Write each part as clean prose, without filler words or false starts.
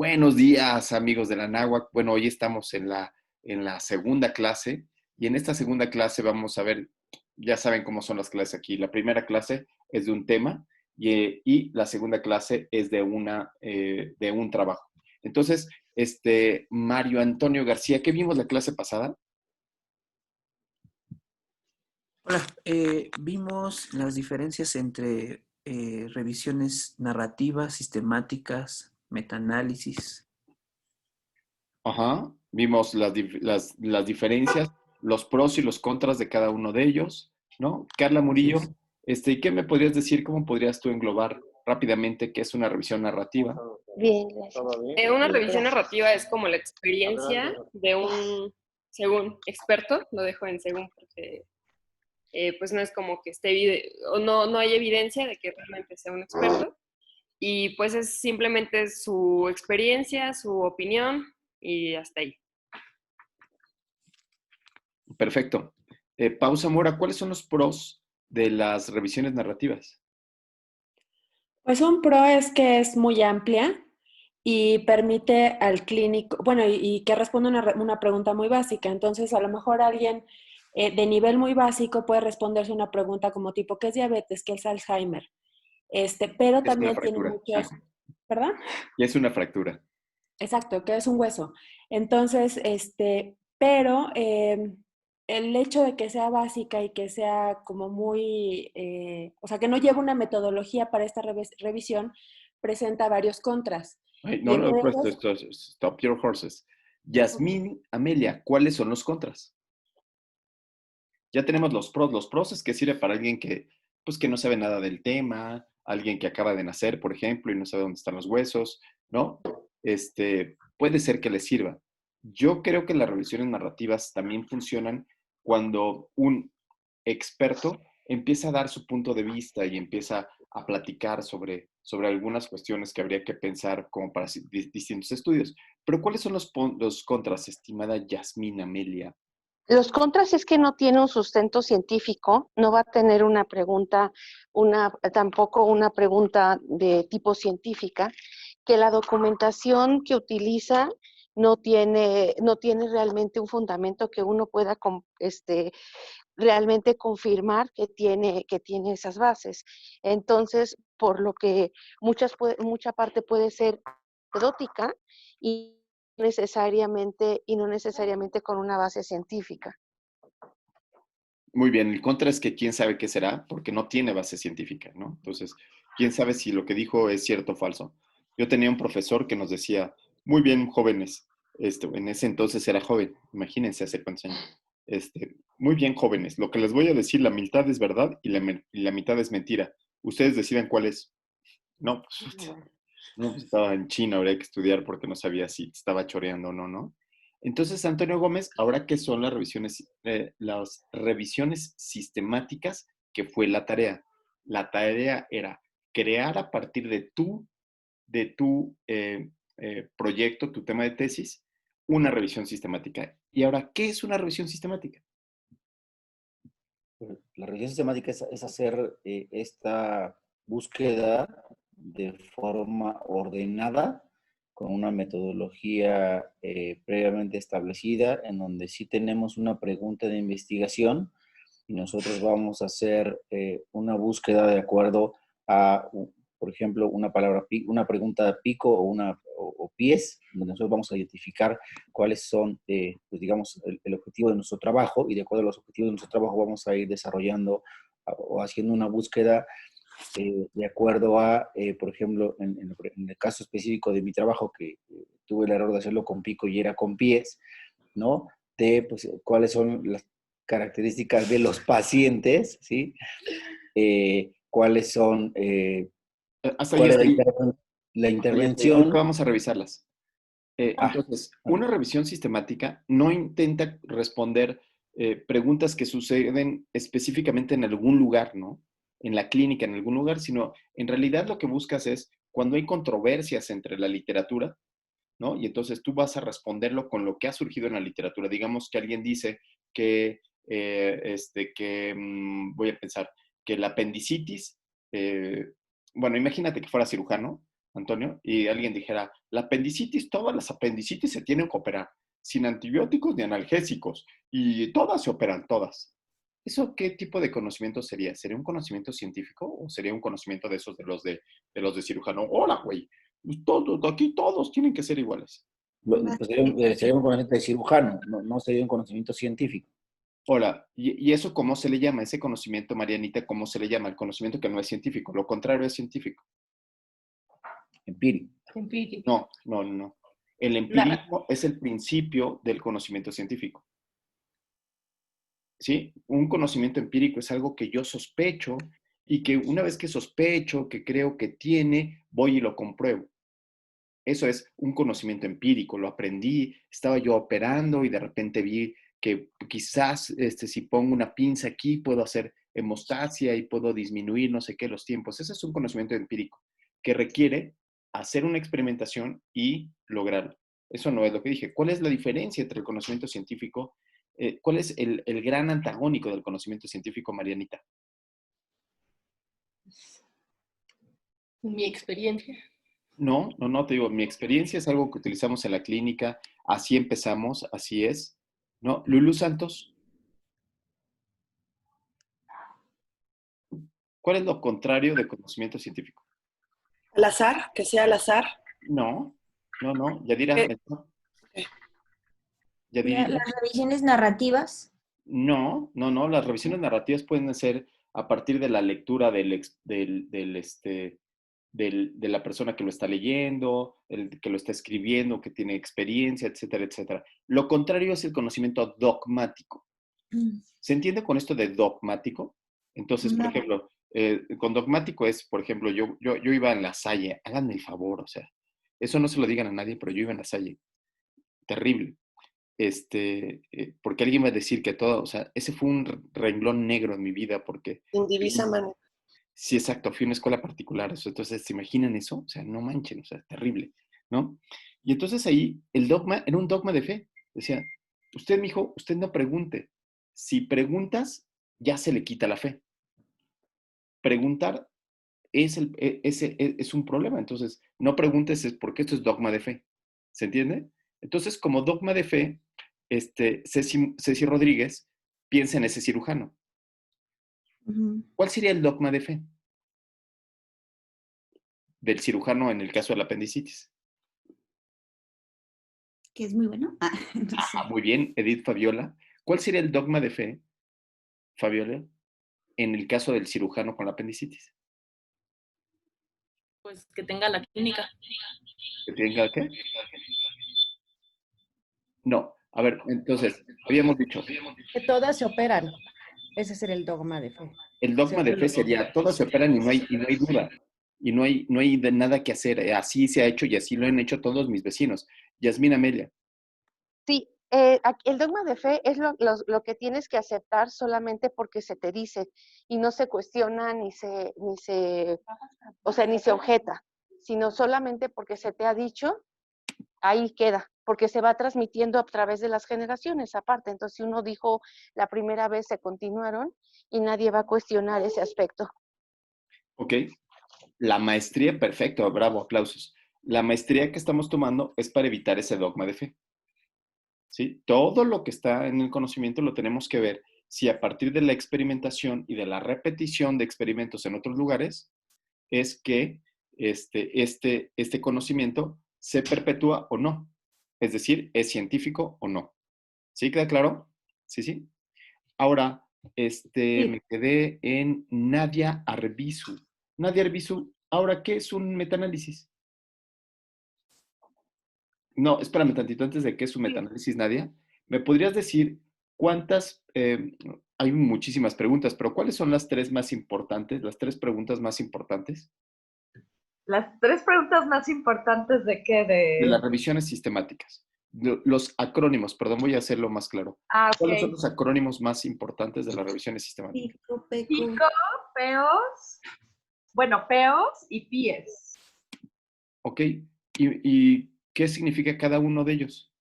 Buenos días, amigos de la Náhuac. Bueno, hoy estamos en la segunda clase y en esta segunda clase vamos a ver, ya saben cómo son las clases aquí. La primera clase es de un tema y la segunda clase es de un trabajo. Entonces, Mario Antonio García, ¿qué vimos la clase pasada? Hola, vimos las diferencias entre revisiones narrativas, sistemáticas, metaanálisis. Ajá, vimos las diferencias, los pros y los contras de cada uno de ellos, ¿no? Carla Así Murillo, es. ¿y qué me podrías decir? ¿Cómo podrías tú englobar rápidamente qué es una revisión narrativa? Bien, gracias. Una Bien, revisión gracias. narrativa es como la experiencia de un, según experto, lo dejo en según porque pues no es como que o no hay evidencia de que realmente sea un experto y pues es simplemente su experiencia, su opinión y hasta ahí. Perfecto. Pau Zamora, ¿cuáles son los pros de las revisiones narrativas? Pues un pro es que es muy amplia y permite al clínico, bueno, y que responde una pregunta muy básica. Entonces, a lo mejor alguien de nivel muy básico puede responderse una pregunta como tipo, ¿qué es diabetes? ¿Qué es Alzheimer? Pero Es una también tiene fractura. muchos, ¿perdón? Y es una fractura. Exacto, que es un hueso. Entonces, pero el hecho de que sea básica y que sea como muy, o sea, que no lleva una metodología para esta revisión, presenta varios contras. Ay, Y no, no, entre pues, ellos, stop your horses. ok, Yasmín, Amelia, ¿cuáles son los contras? Ya tenemos los pros. Los pros es que sirve para alguien que, pues, que no sabe nada del tema, alguien que acaba de nacer, por ejemplo, y no sabe dónde están los huesos, ¿no? Puede ser que le sirva. Yo creo que las revisiones narrativas también funcionan cuando un experto empieza a dar su punto de vista y empieza a platicar sobre algunas cuestiones que habría que pensar como para distintos estudios. Pero ¿cuáles son los contras, estimada Yasmín Amelia? Los contras es que no tiene un sustento científico, no va a tener una pregunta, tampoco una pregunta de tipo científica, que la documentación que utiliza no tiene realmente un fundamento que uno pueda realmente confirmar que tiene esas bases. Entonces, por lo que mucha parte puede ser anecdótica y no necesariamente con una base científica. Muy bien, el contra es que quién sabe qué será, porque no tiene base científica, ¿no? Entonces, quién sabe si lo que dijo es cierto o falso. Yo tenía un profesor que nos decía, muy bien, jóvenes, en ese entonces era joven, imagínense hace cuántos años. Muy bien, jóvenes, lo que les voy a decir, la mitad es verdad y la mitad es mentira. Ustedes deciden cuál es. No, pues, no, pues, estaba en China, habría que estudiar porque no sabía si estaba choreando o no, ¿no? Entonces, Antonio Gómez, ¿ahora qué son las revisiones sistemáticas que fue la tarea? La tarea era crear a partir de tu proyecto, tu tema de tesis, una revisión sistemática. Y ahora, ¿qué es una revisión sistemática? La revisión sistemática es hacer esta búsqueda de forma ordenada, con una metodología previamente establecida, en donde sí tenemos una pregunta de investigación y nosotros vamos a hacer una búsqueda de acuerdo a, por ejemplo, una pregunta de pico o pies, donde nosotros vamos a identificar cuáles son, pues digamos, el objetivo de nuestro trabajo, y de acuerdo a los objetivos de nuestro trabajo vamos a ir desarrollando o haciendo una búsqueda de acuerdo a, por ejemplo, en el caso específico de mi trabajo, que tuve el error de hacerlo con pico y era con pies, ¿no? De pues, cuáles son las características de los pacientes, ¿sí? Cuáles son, Hasta ahí, cuál es hasta la, ahí, la hasta ahí, hasta ahí. Ahorita intervención. vamos a revisarlas. Ah, Entonces, una revisión sistemática no intenta responder preguntas que suceden específicamente en algún lugar, ¿no? En la clínica, en algún lugar, sino en realidad lo que buscas es cuando hay controversias entre la literatura, ¿no? Y entonces tú vas a responderlo con lo que ha surgido en la literatura. Digamos que alguien dice voy a pensar, que la apendicitis, bueno, imagínate que fuera cirujano Antonio, y alguien dijera, la apendicitis, todas las apendicitis se tienen que operar, sin antibióticos ni analgésicos, y todas se operan, todas. ¿Eso qué tipo de conocimiento sería? ¿Sería un conocimiento científico o sería un conocimiento de esos de los de cirujano? Hola, güey, pues aquí todos tienen que ser iguales. Pues sería un conocimiento de cirujano, no sería un conocimiento científico. Hola, ¿y eso cómo se le llama? Ese conocimiento, Marianita, ¿cómo se le llama? El conocimiento que no es científico, lo contrario es científico. Empírico. No. El empirismo es el principio del conocimiento científico. ¿Sí? Un conocimiento empírico es algo que yo sospecho y que una vez que sospecho, que creo que tiene, voy y lo compruebo. Eso es un conocimiento empírico, lo aprendí, estaba yo operando y de repente vi que quizás si pongo una pinza aquí puedo hacer hemostasia y puedo disminuir no sé qué los tiempos. Ese es un conocimiento empírico que requiere hacer una experimentación y lograrlo. Eso no es lo que dije. ¿Cuál es la diferencia entre el conocimiento científico? ¿Cuál es el gran antagónico del conocimiento científico, Marianita? Mi experiencia. No, te digo, mi experiencia es algo que utilizamos en la clínica, así empezamos, así es. ¿No? Lulu Santos, ¿cuál es lo contrario de conocimiento científico? ¿Al azar? ¿Que sea al azar? No, Yadira. Yadira. Las revisiones narrativas. No, las revisiones narrativas pueden ser a partir de la lectura de la persona que lo está leyendo, el que lo está escribiendo, que tiene experiencia, etcétera, etcétera. Lo contrario es el conocimiento dogmático. ¿Se entiende con esto de dogmático? Entonces, por ejemplo, con dogmático es, por ejemplo, yo iba en La Salle, háganme el favor, o sea, eso no se lo digan a nadie, pero yo iba en La Salle. Terrible. Porque alguien va a decir que todo, o sea, ese fue un renglón negro en mi vida, porque... Sin divisa, mano. Sí, exacto, fui a una escuela particular, entonces, ¿se imaginan eso? O sea, no manchen, o sea, terrible, ¿no? Y entonces ahí el dogma era un dogma de fe. Decía, usted, mijo, usted no pregunte. Si preguntas, ya se le quita la fe. Preguntar es un problema, entonces, no preguntes porque esto es dogma de fe. ¿Se entiende? Entonces, como dogma de fe, Ceci Rodríguez piensa en ese cirujano. ¿Cuál sería el dogma de fe del cirujano en el caso de la apendicitis? Que es muy bueno. Muy bien, Edith Fabiola. ¿Cuál sería el dogma de fe, Fabiola, en el caso del cirujano con la apendicitis? Pues que tenga la clínica. ¿Que tenga qué? No. A ver, entonces, habíamos dicho. Que todas se operan. Ese sería el dogma de fe. El dogma de fe sería, todas se operan y no hay duda. Y no hay de nada que hacer. Así se ha hecho y así lo han hecho todos mis vecinos. Yasmín Amelia. Sí, el dogma de fe es lo que tienes que aceptar solamente porque se te dice y no se cuestiona ni se objeta, sino solamente porque se te ha dicho, ahí queda, porque se va transmitiendo a través de las generaciones aparte. Entonces, si uno dijo la primera vez, se continuaron y nadie va a cuestionar ese aspecto. Ok. La maestría, perfecto, bravo, aplausos. La maestría que estamos tomando es para evitar ese dogma de fe. ¿Sí? Todo lo que está en el conocimiento lo tenemos que ver si a partir de la experimentación y de la repetición de experimentos en otros lugares es que este conocimiento se perpetúa o no. Es decir, ¿es científico o no? ¿Sí queda claro? Sí. Ahora, me quedé en Nadia Arbizu. Nadia Arbizu, ahora, ¿qué es un metaanálisis? No, espérame tantito, antes de que es un metaanálisis, Nadia, ¿me podrías decir cuántas, hay muchísimas preguntas, pero cuáles son las tres más importantes, las tres preguntas más importantes? Las tres preguntas más importantes ¿de qué? De las revisiones sistemáticas. Los acrónimos, perdón, voy a hacerlo más claro. Okay. ¿Cuáles son los acrónimos más importantes de las revisiones sistemáticas? PICO, PEOS, PEOS y PIES. Ok, ¿y qué significa cada uno de ellos?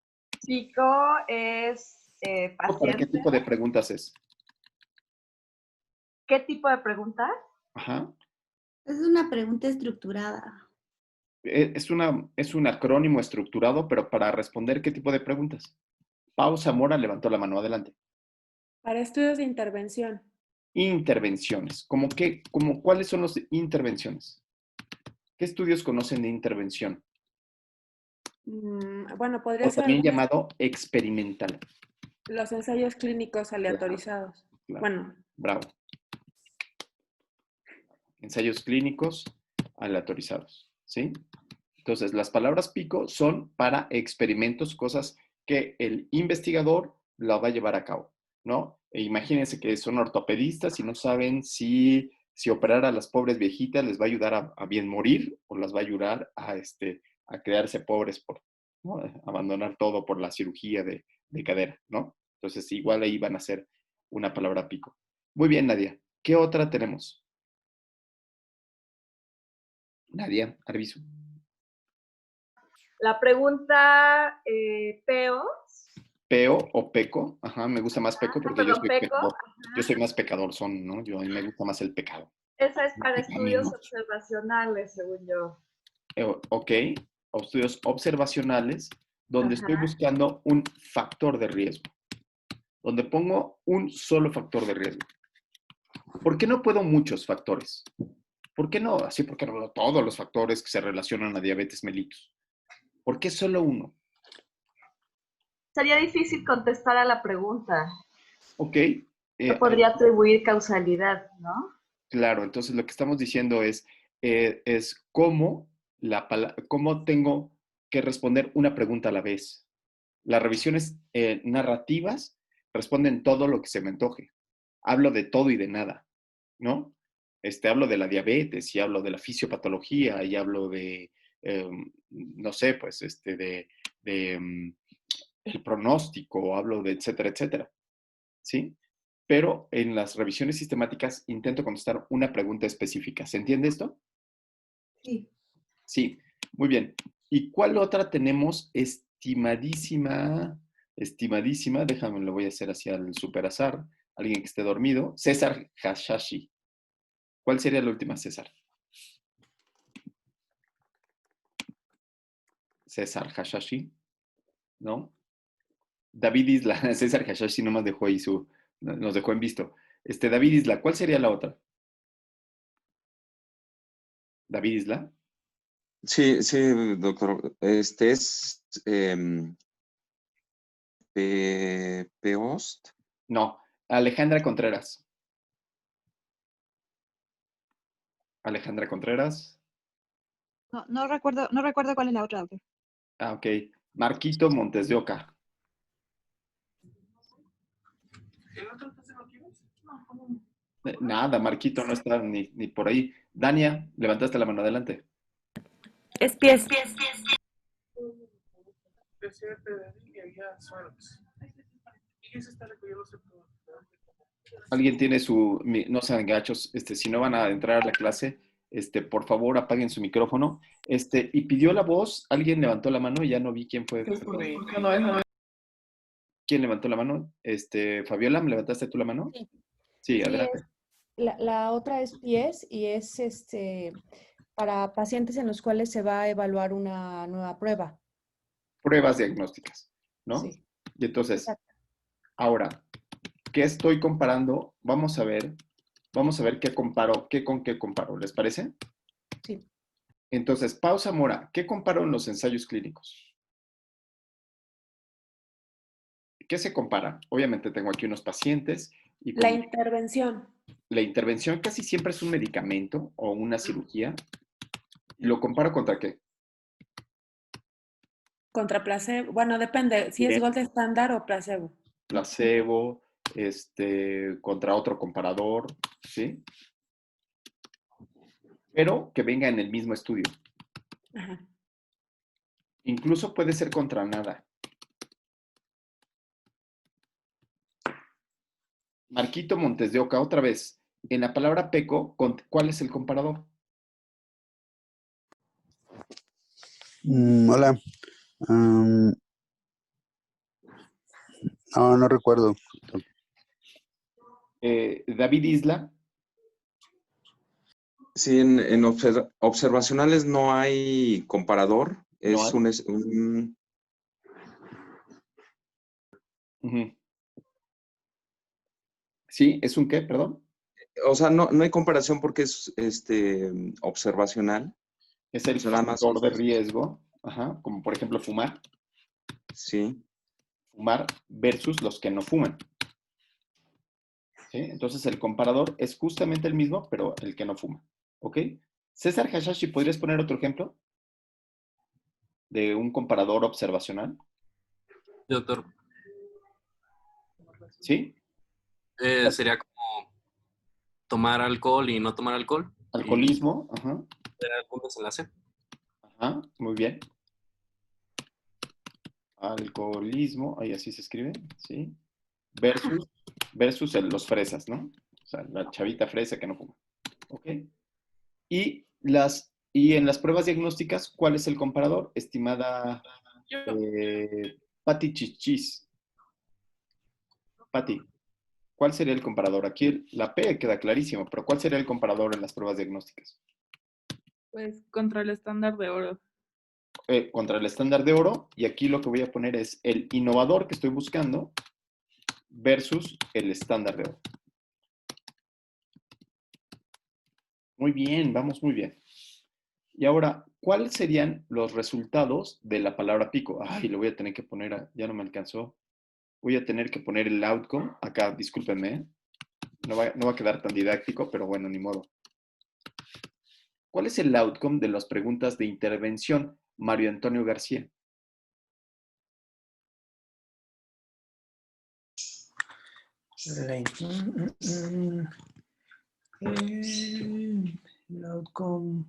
PICO es paciente. ¿Para qué tipo de preguntas es? ¿Qué tipo de preguntas? Ajá. Es una pregunta estructurada. Es un acrónimo estructurado, pero para responder ¿qué tipo de preguntas? Pau Zamora levantó la mano, adelante. Para estudios de intervención. Intervenciones. ¿Cuáles son las intervenciones? ¿Qué estudios conocen de intervención? Bueno, podría O ser también llamado experimental. los ensayos clínicos Claro, aleatorizados. claro. Bueno, Bravo. Ensayos clínicos aleatorizados, ¿sí? Entonces, las palabras pico son para experimentos, cosas que el investigador la va a llevar a cabo, ¿no? E imagínense que son ortopedistas y no saben si operar a las pobres viejitas les va a ayudar a bien morir o las va a ayudar a quedarse pobres por, ¿no? Abandonar todo por la cirugía de cadera, ¿no? Entonces, igual ahí van a ser una palabra pico. Muy bien, Nadia. ¿Qué otra tenemos? Nadia, Arbizu. La pregunta Peo. Peo o peco. Ajá, me gusta más peco porque yo Perdón, soy Peco. pecador. Ajá. Yo soy más pecador, ¿no? A mí me gusta más el pecado. Esa es para A mí estudios no. observacionales, según yo. Ok, estudios observacionales donde estoy Ajá. buscando un factor de riesgo. Donde pongo un solo factor de riesgo. ¿Por qué no puedo muchos factores? ¿Por qué no? Así porque no puedo todos los factores que se relacionan a diabetes mellitus. ¿Por qué solo uno? Sería difícil contestar a la pregunta. Ok. No podría atribuir causalidad, ¿no? Claro, entonces lo que estamos diciendo es cómo tengo que responder una pregunta a la vez. Las revisiones narrativas responden todo lo que se me antoje. Hablo de todo y de nada, ¿no? Hablo de la diabetes y hablo de la fisiopatología y hablo de, no sé, pues, el pronóstico, hablo de etcétera, etcétera, ¿sí? Pero en las revisiones sistemáticas intento contestar una pregunta específica. ¿Se entiende esto? Sí. Sí, muy bien. ¿Y cuál otra tenemos estimadísima? Estimadísima, déjame, lo voy a hacer hacia el super azar. Alguien que esté dormido. César Hashashi. ¿Cuál sería la última, César? César Hashashi, ¿no? David Isla. César Hashashi nomás dejó ahí nos dejó en visto. David Isla, ¿cuál sería la otra? David Isla. Sí, sí, doctor. Este es Peost. No, Alejandra Contreras. Alejandra Contreras. No recuerdo cuál es la otra, doctor. Ah, ok. Marquito Montes de Oca. Nada, Marquito no está ni por ahí. Dania, levantaste la mano, adelante. Es pies. Alguien tiene no sean gachos, si no van a entrar a la clase, por favor apaguen su micrófono. Y pidió la voz, alguien levantó la mano y ya no vi quién fue. ¿Quién levantó la mano? Fabiola, ¿me levantaste tú la mano? Sí. Sí, adelante. La otra es pies y es para pacientes en los cuales se va a evaluar una nueva prueba. Pruebas diagnósticas, ¿no? Sí. Y entonces, Exacto. ahora, ¿qué estoy comparando? Vamos a ver qué comparo, qué con qué comparo, ¿les parece? Sí. Entonces, Pau Zamora, ¿qué comparo en los ensayos clínicos? ¿Qué se compara? Obviamente tengo aquí unos pacientes y la intervención. La intervención casi siempre es un medicamento o una cirugía. ¿Lo comparo contra qué? Contra placebo. Bueno, depende si es gold estándar o placebo. Placebo, contra otro comparador, ¿sí? Pero que venga en el mismo estudio. Ajá. Incluso puede ser contra nada. Marquito Montes de Oca, otra vez. En la palabra peco, ¿cuál es el comparador? Hola. No recuerdo. David Isla. Sí, en observacionales no hay comparador. No Es hay. un Ujú. Sí, ¿es un qué? Perdón. o sea, no hay comparación porque es observacional. Es el O sea, nada más factor de riesgo, ajá, como por ejemplo fumar. sí. Fumar versus los que no fuman. ¿Sí? Entonces el comparador es justamente el mismo, pero el que no fuma. ¿Ok? César Hashashi, ¿podrías poner otro ejemplo de un comparador observacional? Doctor, ¿Sí? sería como tomar alcohol y no tomar alcohol. Alcoholismo, ajá. Tener algún desenlace. Ajá, muy bien. Alcoholismo, ahí así se escribe, ¿sí? Versus los fresas, ¿no? O sea, la chavita fresa que no fuma. ¿Ok? Y en las pruebas diagnósticas, ¿cuál es el comparador? Estimada Patti Chichis. Patti, ¿cuál sería el comparador? Aquí la P queda clarísimo, pero ¿cuál sería el comparador en las pruebas diagnósticas? Pues contra el estándar de oro. Contra el estándar de oro, y aquí lo que voy a poner es el innovador que estoy buscando versus el estándar de oro. Muy bien, vamos muy bien. Y ahora, ¿cuáles serían los resultados de la palabra pico? Ay, lo voy a tener que poner, ya no me alcanzó. Voy a tener que poner el outcome acá, discúlpenme. No va a quedar tan didáctico, pero bueno, ni modo. ¿Cuál es el outcome de las preguntas de intervención, Mario Antonio García? El outcome.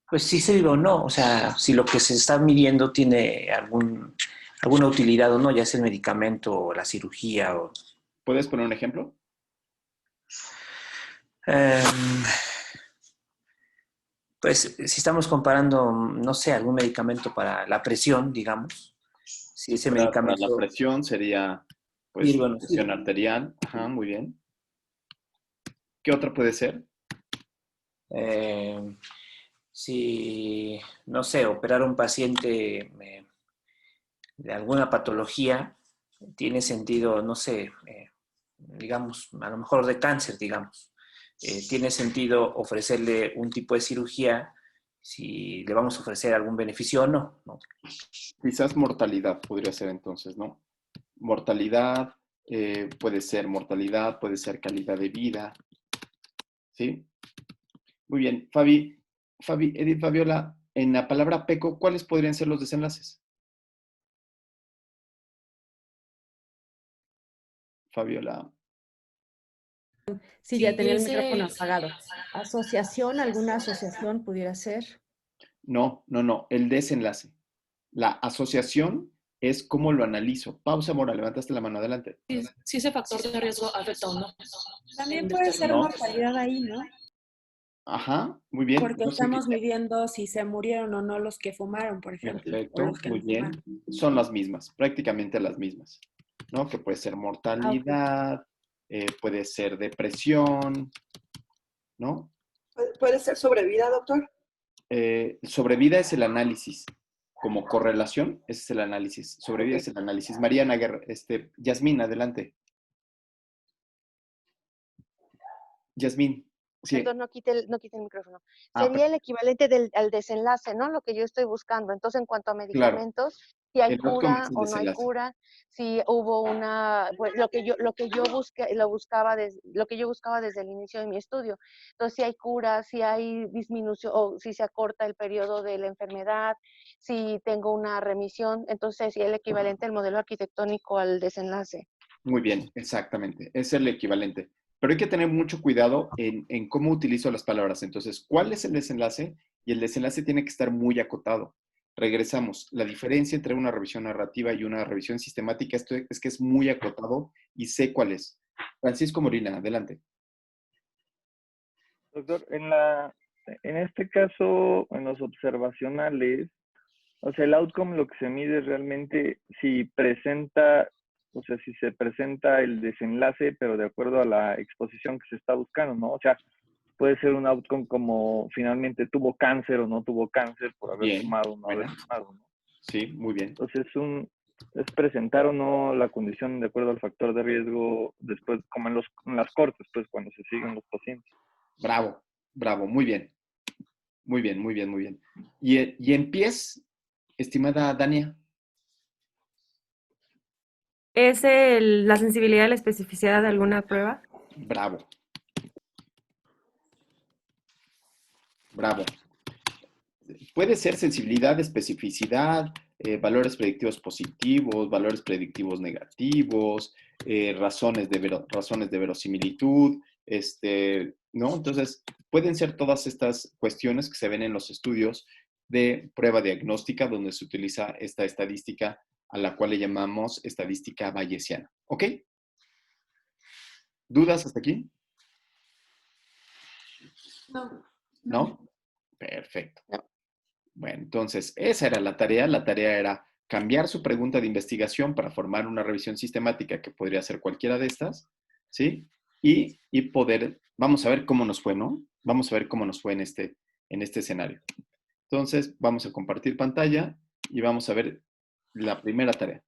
Pues sí sirve o no, o sea, si lo que se está midiendo tiene alguna utilidad o no, ya sea el medicamento o la cirugía. ¿Puedes poner un ejemplo? Pues si estamos comparando, no sé, algún medicamento para la presión, digamos, si ese Para la medicamento presión sería, pues, sirve o no presión sirve. arterial. Ajá, muy bien. ¿Qué otra puede ser? Si, no sé, operar a un paciente de alguna patología, tiene sentido, no sé, digamos, a lo mejor de cáncer, digamos. Tiene sentido ofrecerle un tipo de cirugía si le vamos a ofrecer algún beneficio o no, ¿no? Quizás mortalidad podría ser entonces, ¿no? Mortalidad, puede ser mortalidad, puede ser calidad de vida, ¿sí? Muy bien. Edith, Fabiola, en la palabra PECO, ¿cuáles podrían ser los desenlaces? Fabiola. Sí, ya tenía el micrófono apagado. Asociación, alguna asociación pudiera ser. No, el desenlace. La asociación es cómo lo analizo. Pausa, Mora, levantaste la mano, adelante. Si ese factor de riesgo afecta o no. También puede ser No. mortalidad ahí, ¿no? Ajá, muy bien. Porque estamos midiendo si se murieron o no los que fumaron, por ejemplo. O Perfecto, los que muy no bien. fumaron. Son las mismas, prácticamente las mismas, ¿no? Que puede ser mortalidad, puede ser depresión, ¿no? ¿Puede ser sobrevida, doctor? Sobrevida es el análisis. Como correlación, ese es el análisis. Sobrevida es el análisis. Mariana, Yasmín, adelante. Yasmín, sí. Perdón, no quite el micrófono. Ah, Sería el equivalente al desenlace, ¿no? Lo que yo estoy buscando. Entonces, en cuanto a claro. medicamentos, si hay El outcome es cura el o no hay desenlace. cura, si hubo pues, lo que yo buscaba desde el inicio de mi estudio. Entonces, si hay cura, si hay disminución o si se acorta el periodo de la enfermedad, si tengo una remisión, entonces sí el equivalente al modelo arquitectónico al desenlace. Muy bien, exactamente. Es el equivalente. Pero hay que tener mucho cuidado en cómo utilizo las palabras. Entonces, ¿cuál es el desenlace? Y el desenlace tiene que estar muy acotado. Regresamos. La diferencia entre una revisión narrativa y una revisión sistemática es que es muy acotado y sé cuál es. Francisco Molina, adelante. Doctor, en este caso, en los observacionales, o sea, el outcome lo que se mide es realmente si se presenta el desenlace, pero de acuerdo a la exposición que se está buscando, ¿no? O sea, puede ser un outcome como finalmente tuvo cáncer o no tuvo cáncer por haber Bien, fumado o no haber buena. fumado, ¿no? Sí, muy bien. Entonces es presentar o no la condición de acuerdo al factor de riesgo después, como en las cortes, pues cuando se siguen los pacientes. Bravo, bravo, muy bien. Muy bien, muy bien, muy bien. Y en pies, estimada Dania. ¿Es la sensibilidad a la especificidad de alguna prueba? Bravo. Bravo. Puede ser sensibilidad, especificidad, valores predictivos positivos, valores predictivos negativos, razones de verosimilitud, ¿no? Entonces, pueden ser todas estas cuestiones que se ven en los estudios de prueba diagnóstica, donde se utiliza esta estadística a la cual le llamamos estadística bayesiana. ¿Ok? ¿Dudas hasta aquí? No. ¿No? Perfecto. Bueno, entonces, esa era la tarea. La tarea era cambiar su pregunta de investigación para formar una revisión sistemática que podría ser cualquiera de estas, ¿sí? Y poder, vamos a ver cómo nos fue, ¿no? Vamos a ver cómo nos fue en este escenario. Entonces, vamos a compartir pantalla y vamos a ver la primera tarea.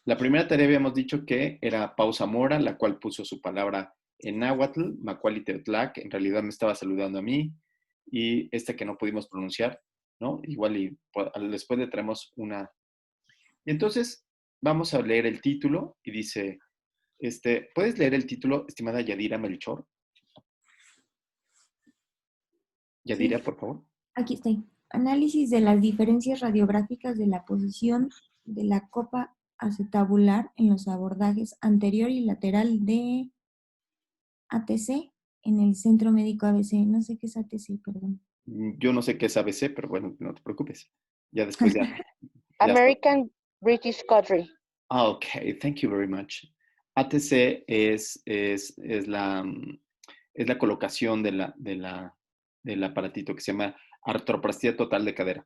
La primera tarea habíamos dicho que era Pau Zamora, la cual puso su palabra en náhuatl, Macuali Teotlak, en realidad me estaba saludando a mí, y que no pudimos pronunciar, ¿no? Igual y después le traemos una. Y entonces vamos a leer el título y dice, ¿puedes leer el título, estimada Yadira Melchor? Yadira, Sí. por favor. Aquí estoy. Análisis de las diferencias radiográficas de la posición de la copa acetabular en los abordajes anterior y lateral de ATC en el Centro Médico ABC. No sé qué es ATC, perdón. Yo no sé qué es ABC, pero bueno, no te preocupes. Ya después ya. American British Country. Ok, thank you very much. ATC es la colocación del aparatito que se llama artroplastía total de cadera.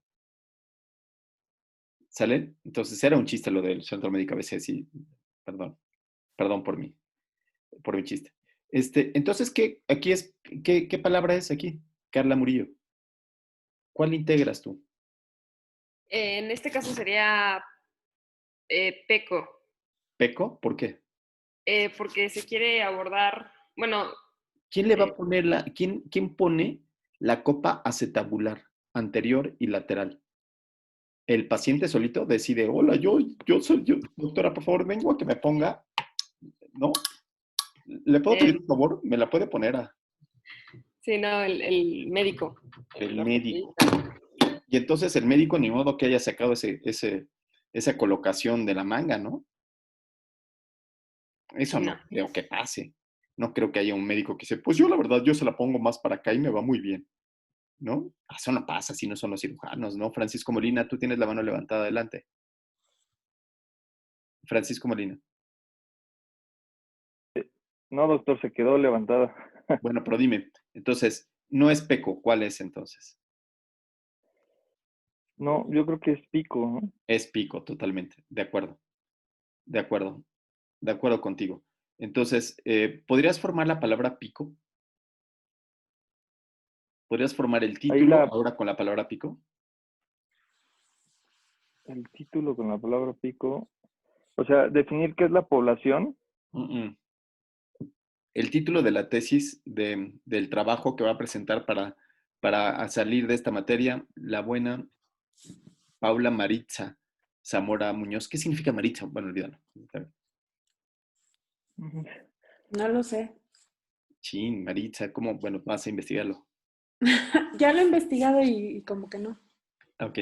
¿Sale? Entonces era un chiste lo del Centro Médico ABC, sí. Perdón por mi chiste. Entonces, ¿qué palabra es aquí? Carla Murillo. ¿Cuál integras tú? En este caso sería PECO. ¿Peco? ¿Por qué? Porque se quiere abordar, bueno. ¿Quién le va a poner quién pone la copa acetabular anterior y lateral? El paciente solito decide, hola, yo soy yo, doctora, por favor, vengo a que me ponga, ¿no? ¿Le puedo pedir un favor? ¿Me la puede poner a? Sí, no, el médico. El médico. Y entonces el médico ni modo que haya sacado esa colocación de la manga, ¿no? Eso no creo que pase. No creo que haya un médico que dice, pues yo la verdad, yo se la pongo más para acá y me va muy bien, ¿no? Eso no pasa, si no son los cirujanos, ¿no? Francisco Molina, tú tienes la mano levantada, adelante. Francisco Molina. No, doctor, se quedó levantada. Bueno, pero dime, entonces, no es PECO, ¿cuál es entonces? No, yo creo que es pico, ¿no? Es pico, totalmente. De acuerdo. De acuerdo. De acuerdo contigo. Entonces, ¿podrías formar la palabra pico? ¿Podrías formar el título ahora con la palabra pico? El título con la palabra pico. O sea, definir qué es la población. El título de la tesis del trabajo que va a presentar para salir de esta materia, la buena Paula Maritza Zamora Muñoz. ¿Qué significa Maritza? Bueno, olvídalo. No lo sé. Chin, Maritza, ¿cómo? Bueno, vas a investigarlo. Ya lo he investigado y como que no. Ok.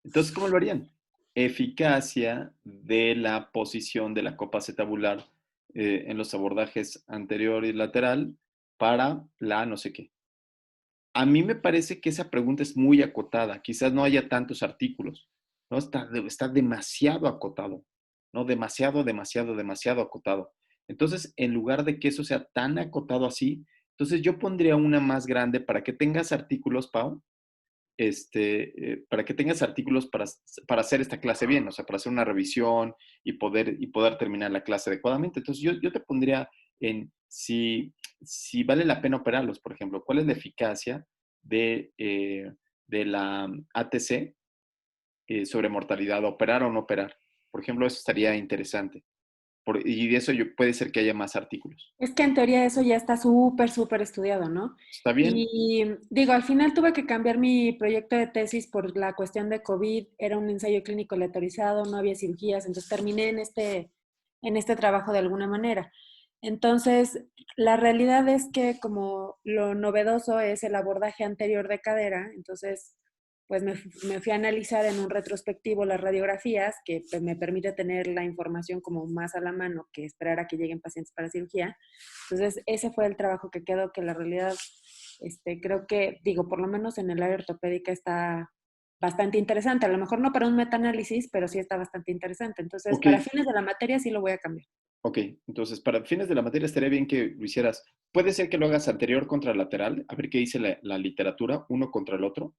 Entonces, ¿cómo lo harían? Eficacia de la posición de la copa acetabular en los abordajes anterior y lateral para la no sé qué. A mí me parece que esa pregunta es muy acotada. Quizás no haya tantos artículos, ¿no? Está demasiado acotado, ¿no? Demasiado acotado. Entonces, en lugar de que eso sea tan acotado así, entonces yo pondría una más grande para que tengas artículos, Pau, para que tengas artículos para hacer esta clase bien, o sea, para hacer una revisión y poder terminar la clase adecuadamente. Entonces, yo te pondría en, si si vale la pena operarlos, por ejemplo, cuál es la eficacia de la ATC sobre mortalidad, operar o no operar. Por ejemplo, eso estaría interesante. Y de eso puede ser que haya más artículos. Es que en teoría eso ya está súper, súper estudiado, ¿no? ¿Está bien? Y digo, al final tuve que cambiar mi proyecto de tesis por la cuestión de COVID. Era un ensayo clínico aleatorizado, no había cirugías, entonces terminé en este trabajo de alguna manera. Entonces, la realidad es que como lo novedoso es el abordaje anterior de cadera, entonces pues me fui a analizar en un retrospectivo las radiografías, que pues, me permite tener la información como más a la mano que esperar a que lleguen pacientes para cirugía. Entonces, ese fue el trabajo que quedó, que la realidad, creo que, digo, por lo menos en el área ortopédica está bastante interesante. A lo mejor no para un metaanálisis, pero sí está bastante interesante. Entonces, Ok. para fines de la materia sí lo voy a cambiar. Ok, entonces para fines de la materia estaría bien que lo hicieras. Puede ser que lo hagas anterior contra lateral, a ver qué dice la literatura, uno contra el otro.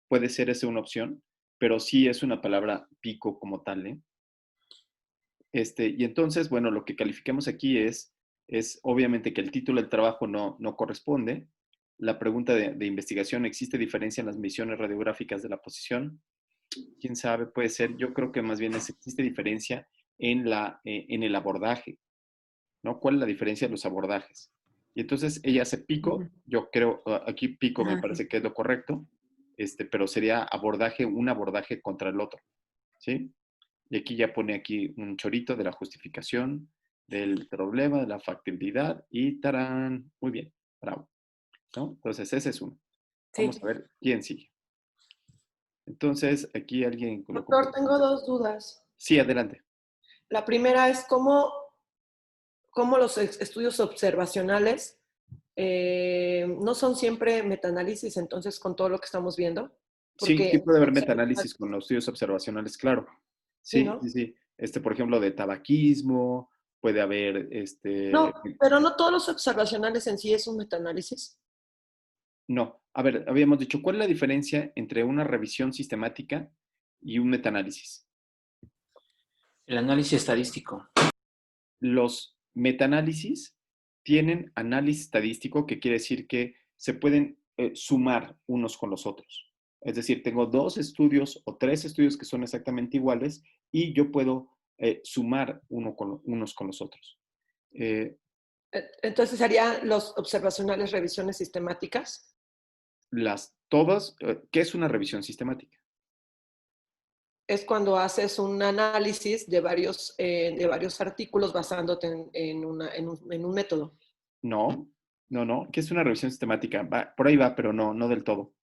Puede ser esa una opción, pero sí es una palabra pico como tal, ¿eh? Y entonces, bueno, lo que calificamos aquí es obviamente que el título del trabajo no corresponde. La pregunta de investigación, ¿existe diferencia en las mediciones radiográficas de la posición? ¿Quién sabe? Puede ser. Yo creo que más bien existe diferencia en el abordaje, ¿no? ¿Cuál es la diferencia de los abordajes? Y entonces ella hace pico, yo creo, aquí pico me parece que es lo correcto, pero sería un abordaje contra el otro, ¿sí? Y aquí ya pone aquí un chorito de la justificación del problema, de la factibilidad y tarán, muy bien, bravo, ¿no? Entonces ese es uno. Vamos a ver quién sigue. Entonces aquí alguien lo Doctor, tengo dos dudas. Sí, adelante. La primera es cómo los estudios observacionales no son siempre metaanálisis, entonces, con todo lo que estamos viendo. Sí, sí Porque, puede haber metaanálisis con los estudios observacionales, claro. Sí, Sí, ¿no? sí, sí. Por ejemplo, de tabaquismo, puede haber, No, pero no todos los observacionales en sí es un metaanálisis. No, a ver, habíamos dicho, ¿cuál es la diferencia entre una revisión sistemática y un metaanálisis? El análisis estadístico. Los metaanálisis tienen análisis estadístico, que quiere decir que se pueden sumar unos con los otros. Es decir, tengo 2 estudios o 3 estudios que son exactamente iguales y yo puedo sumar unos con los otros. Entonces, ¿serían los observacionales revisiones sistemáticas? ¿Qué es una revisión sistemática? Es cuando haces un análisis de varios artículos basándote en un método. No. ¿Qué es una revisión sistemática? Por ahí va, pero no del todo.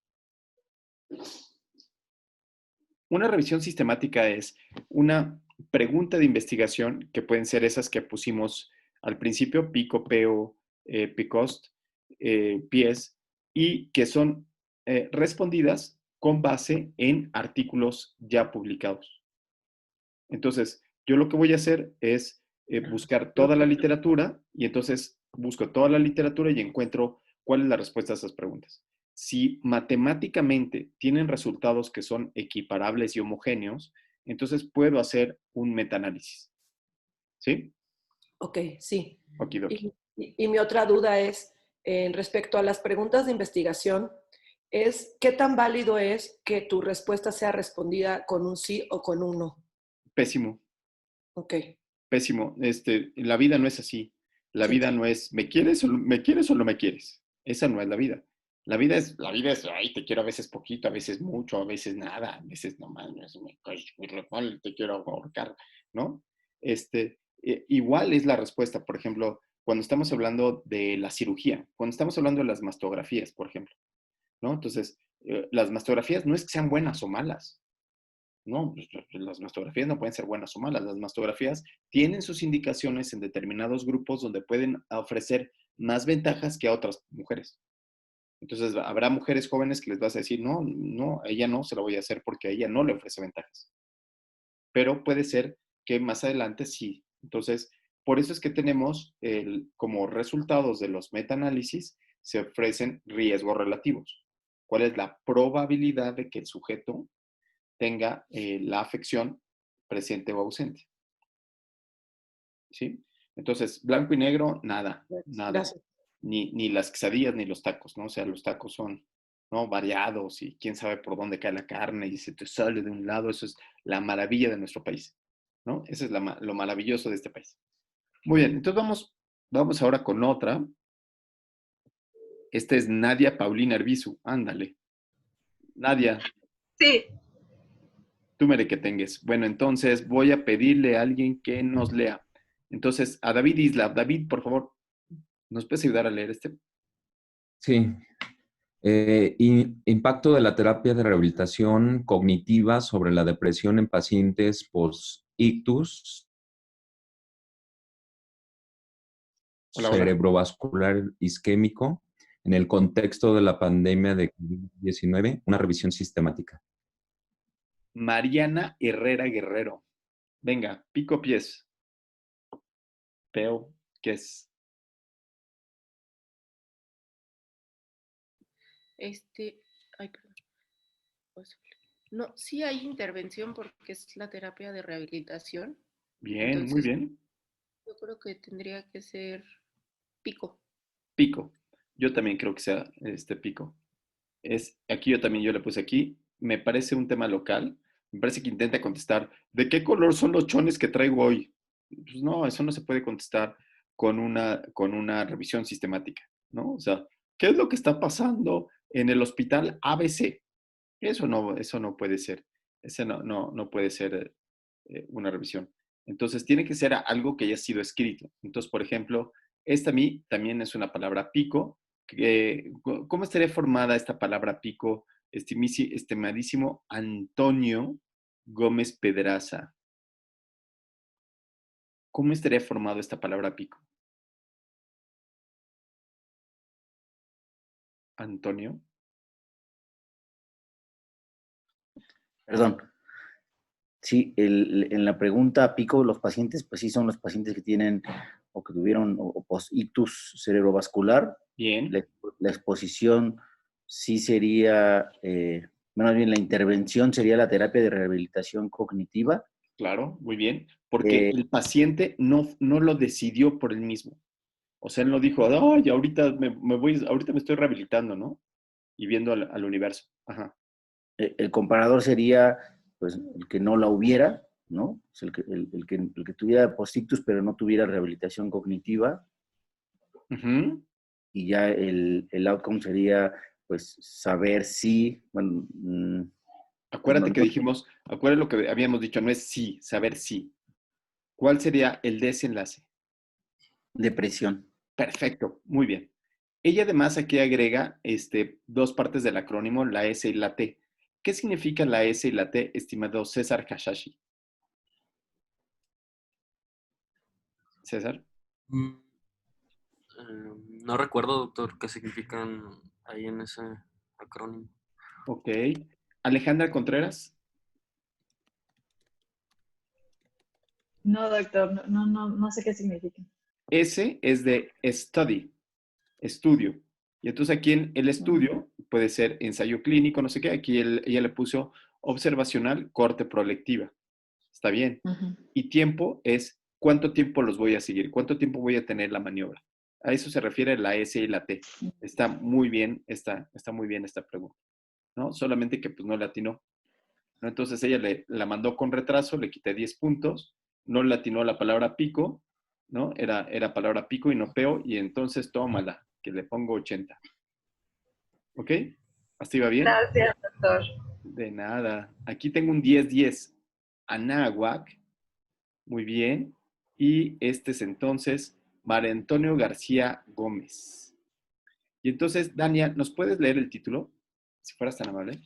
Una revisión sistemática es una pregunta de investigación, que pueden ser esas que pusimos al principio, pico, peo, picost, pies, y que son respondidas con base en artículos ya publicados. Entonces, yo lo que voy a hacer es buscar toda la literatura y entonces busco toda la literatura y encuentro cuál es la respuesta a esas preguntas. Si matemáticamente tienen resultados que son equiparables y homogéneos, entonces puedo hacer un metaanálisis. ¿Sí? Ok, sí. Okidoki. Y mi otra duda es, respecto a las preguntas de investigación, es ¿qué tan válido es que tu respuesta sea respondida con un sí o con un no? Pésimo. Ok. Pésimo. La vida no es así. La Sí. vida no es, ¿me quieres o no me quieres? Esa no es la vida. La vida es, ay, te quiero a veces poquito, a veces mucho, a veces nada, a veces no mames, me caes muy mal, te quiero ahorcar, ¿no? Igual es la respuesta, por ejemplo, cuando estamos hablando de la cirugía, cuando estamos hablando de las mastografías, por ejemplo, ¿no? Entonces, las mastografías no es que sean buenas o malas, no, pues, las mastografías no pueden ser buenas o malas. Las mastografías tienen sus indicaciones en determinados grupos donde pueden ofrecer más ventajas que a otras mujeres. Entonces, habrá mujeres jóvenes que les vas a decir, no, a ella no se lo voy a hacer porque a ella no le ofrece ventajas. Pero puede ser que más adelante sí. Entonces, por eso es que tenemos como resultados de los metaanálisis, se ofrecen riesgos relativos. ¿Cuál es la probabilidad de que el sujeto tenga la afección presente o ausente? ¿Sí? Entonces, blanco y negro, nada. Gracias. ni las quesadillas ni los tacos, ¿no? O sea, los tacos son, ¿no? Variados y quién sabe por dónde cae la carne y se te sale de un lado. Eso es la maravilla de nuestro país, ¿no? Eso es lo maravilloso de este país. Muy bien, entonces vamos ahora con otra. Esta es Nadia Paulina Arbizu. Ándale. Nadia, Sí. tú mere que tengas. Bueno, entonces voy a pedirle a alguien que nos lea. Entonces, a David Isla. David, por favor, ¿nos puedes ayudar a leer este? Sí. Impacto de la terapia de rehabilitación cognitiva sobre la depresión en pacientes post-ictus Hola, hola. cerebrovascular isquémico en el contexto de la pandemia de COVID-19, una revisión sistemática. Mariana Herrera Guerrero. Venga, pico pies. Peo, ¿qué es? Ay, perdón. No, sí hay intervención porque es la terapia de rehabilitación. Bien, muy Entonces, bien. yo creo que tendría que ser pico. Pico. Yo también creo que sea pico. Aquí yo le puse aquí. Me parece un tema local. Me parece que intenta contestar, ¿de qué color son los chones que traigo hoy? Pues no, eso no se puede contestar con una revisión sistemática, ¿no? O sea, ¿qué es lo que está pasando en el hospital ABC? Eso no puede ser. Ese no puede ser una revisión. Entonces, tiene que ser algo que haya sido escrito. Entonces, por ejemplo, esta a mí también es una palabra pico. ¿Cómo estaría formada esta palabra pico, estimadísimo Antonio Gómez Pedraza? ¿Cómo estaría formado esta palabra pico? Antonio. Perdón. Sí, en la pregunta pico, los pacientes, pues sí son los pacientes que tienen o que tuvieron o post-ictus cerebrovascular. Bien. La exposición sí sería, más bien la intervención sería la terapia de rehabilitación cognitiva. Claro, muy bien. Porque el paciente no lo decidió por él mismo. O sea, él no dijo, ay, ahorita ahorita me estoy rehabilitando, ¿no? Y viendo al universo. Ajá. El comparador sería, pues, el que no la hubiera, ¿no? Pues el que tuviera post-ictus, pero no tuviera rehabilitación cognitiva. Uh-huh. Y ya el outcome sería, pues, saber si, bueno... Acuérdate que dijimos, acuérdate lo que habíamos dicho, no es sí, saber sí. ¿Cuál sería el desenlace? Depresión. Perfecto, muy bien. Ella además aquí agrega dos partes del acrónimo, la S y la T. ¿Qué significa la S y la T, estimado César Hashashi? César. No recuerdo, doctor, qué significan ahí en ese acrónimo. Ok. Alejandra Contreras. No, doctor, no sé qué significa. S es de study, estudio. Y entonces aquí en el estudio puede ser ensayo clínico, no sé qué. Aquí ella le puso observacional, corte prolectiva. Está bien. Y tiempo es cuánto tiempo los voy a seguir, cuánto tiempo voy a tener la maniobra. A eso se refiere la S y la T. Está muy bien está muy bien esta pregunta, ¿no? Solamente que pues no le atinó, ¿no? Entonces ella la mandó con retraso, le quité 10 puntos, no le atinó la palabra pico, ¿no? Era palabra pico y no peo, y entonces tómala, que le pongo 80. ¿Ok? ¿Hasta iba bien? Gracias, doctor. De nada. Aquí tengo un 10-10. Anáhuac. Muy bien. Y este es entonces María Antonio García Gómez. Y entonces, Dania, ¿nos puedes leer el título? Si fueras tan amable.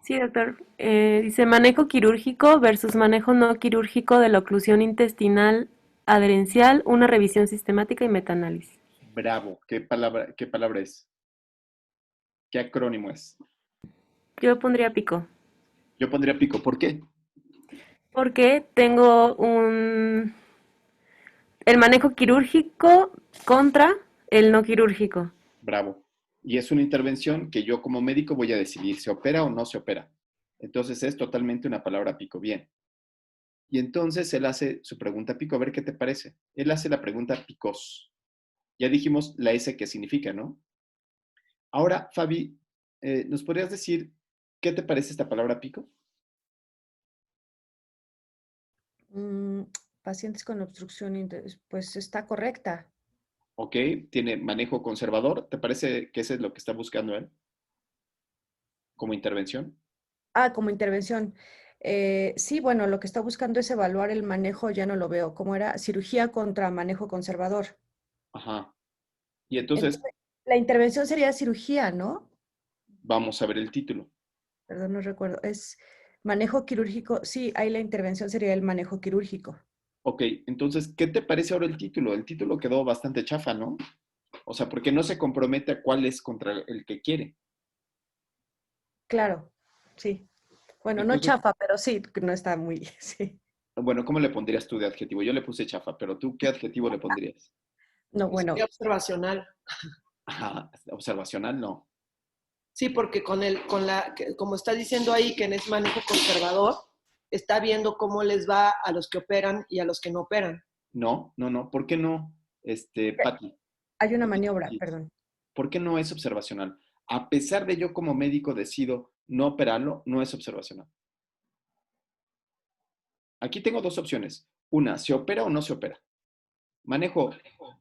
Sí, doctor. Dice manejo quirúrgico versus manejo no quirúrgico de la oclusión intestinal adherencial, una revisión sistemática y metaanálisis. Bravo. ¿Qué palabra es? ¿Qué acrónimo es? Yo pondría pico. Yo pondría pico. ¿Por qué? Porque tengo el manejo quirúrgico contra el no quirúrgico. Bravo. Y es una intervención que yo como médico voy a decidir, ¿se opera o no se opera? Entonces es totalmente una palabra pico. Bien. Y entonces él hace su pregunta pico, a ver qué te parece. Él hace la pregunta picos. Ya dijimos la S qué significa, ¿no? Ahora, Fabi, ¿nos podrías decir qué te parece esta palabra pico? Pacientes con obstrucción, pues está correcta. Ok, tiene manejo conservador. ¿Te parece que ese es lo que está buscando él como intervención? Como intervención. Sí, bueno, lo que está buscando es evaluar el manejo, ya no lo veo. ¿Cómo era? Cirugía contra manejo conservador. Ajá. Y entonces, La intervención sería cirugía, ¿no? vamos a ver el título. Perdón, no recuerdo. Es manejo quirúrgico. Sí, ahí la intervención sería el manejo quirúrgico. Ok, entonces, ¿qué te parece ahora el título? El título quedó bastante chafa, ¿no? O sea, porque no se compromete a cuál es contra el que quiere. Claro, sí. Bueno, no Entonces, chafa, pero sí, no está muy, sí. bueno, ¿cómo le pondrías tú de adjetivo? Yo le puse chafa, pero ¿tú qué adjetivo le pondrías? No, bueno. Sería observacional. Ajá, observacional no. Sí, porque como está diciendo ahí que es manejo conservador, está viendo cómo les va a los que operan y a los que no operan. No, ¿por qué no, Pati? Hay una maniobra, perdón. ¿Por qué no es observacional? A pesar de yo como médico decido no operarlo, no es observacional. Aquí tengo dos opciones. Una, ¿se opera o no se opera? ¿Manejo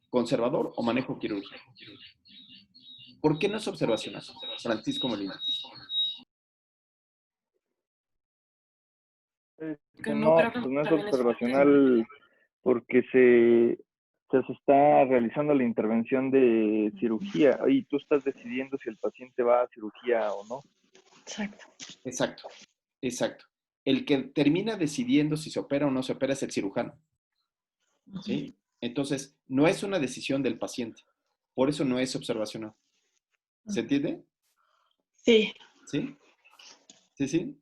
conservador o manejo quirúrgico? ¿Por qué no es observacional? Francisco Molina. Que no, pues no es observacional porque se está realizando la intervención de cirugía y tú estás decidiendo si el paciente va a cirugía o no. Exacto. El que termina decidiendo si se opera o no se opera es el cirujano. ¿Sí? Entonces, no es una decisión del paciente. Por eso no es observacional. ¿Se entiende? Sí. ¿Sí? ¿Sí?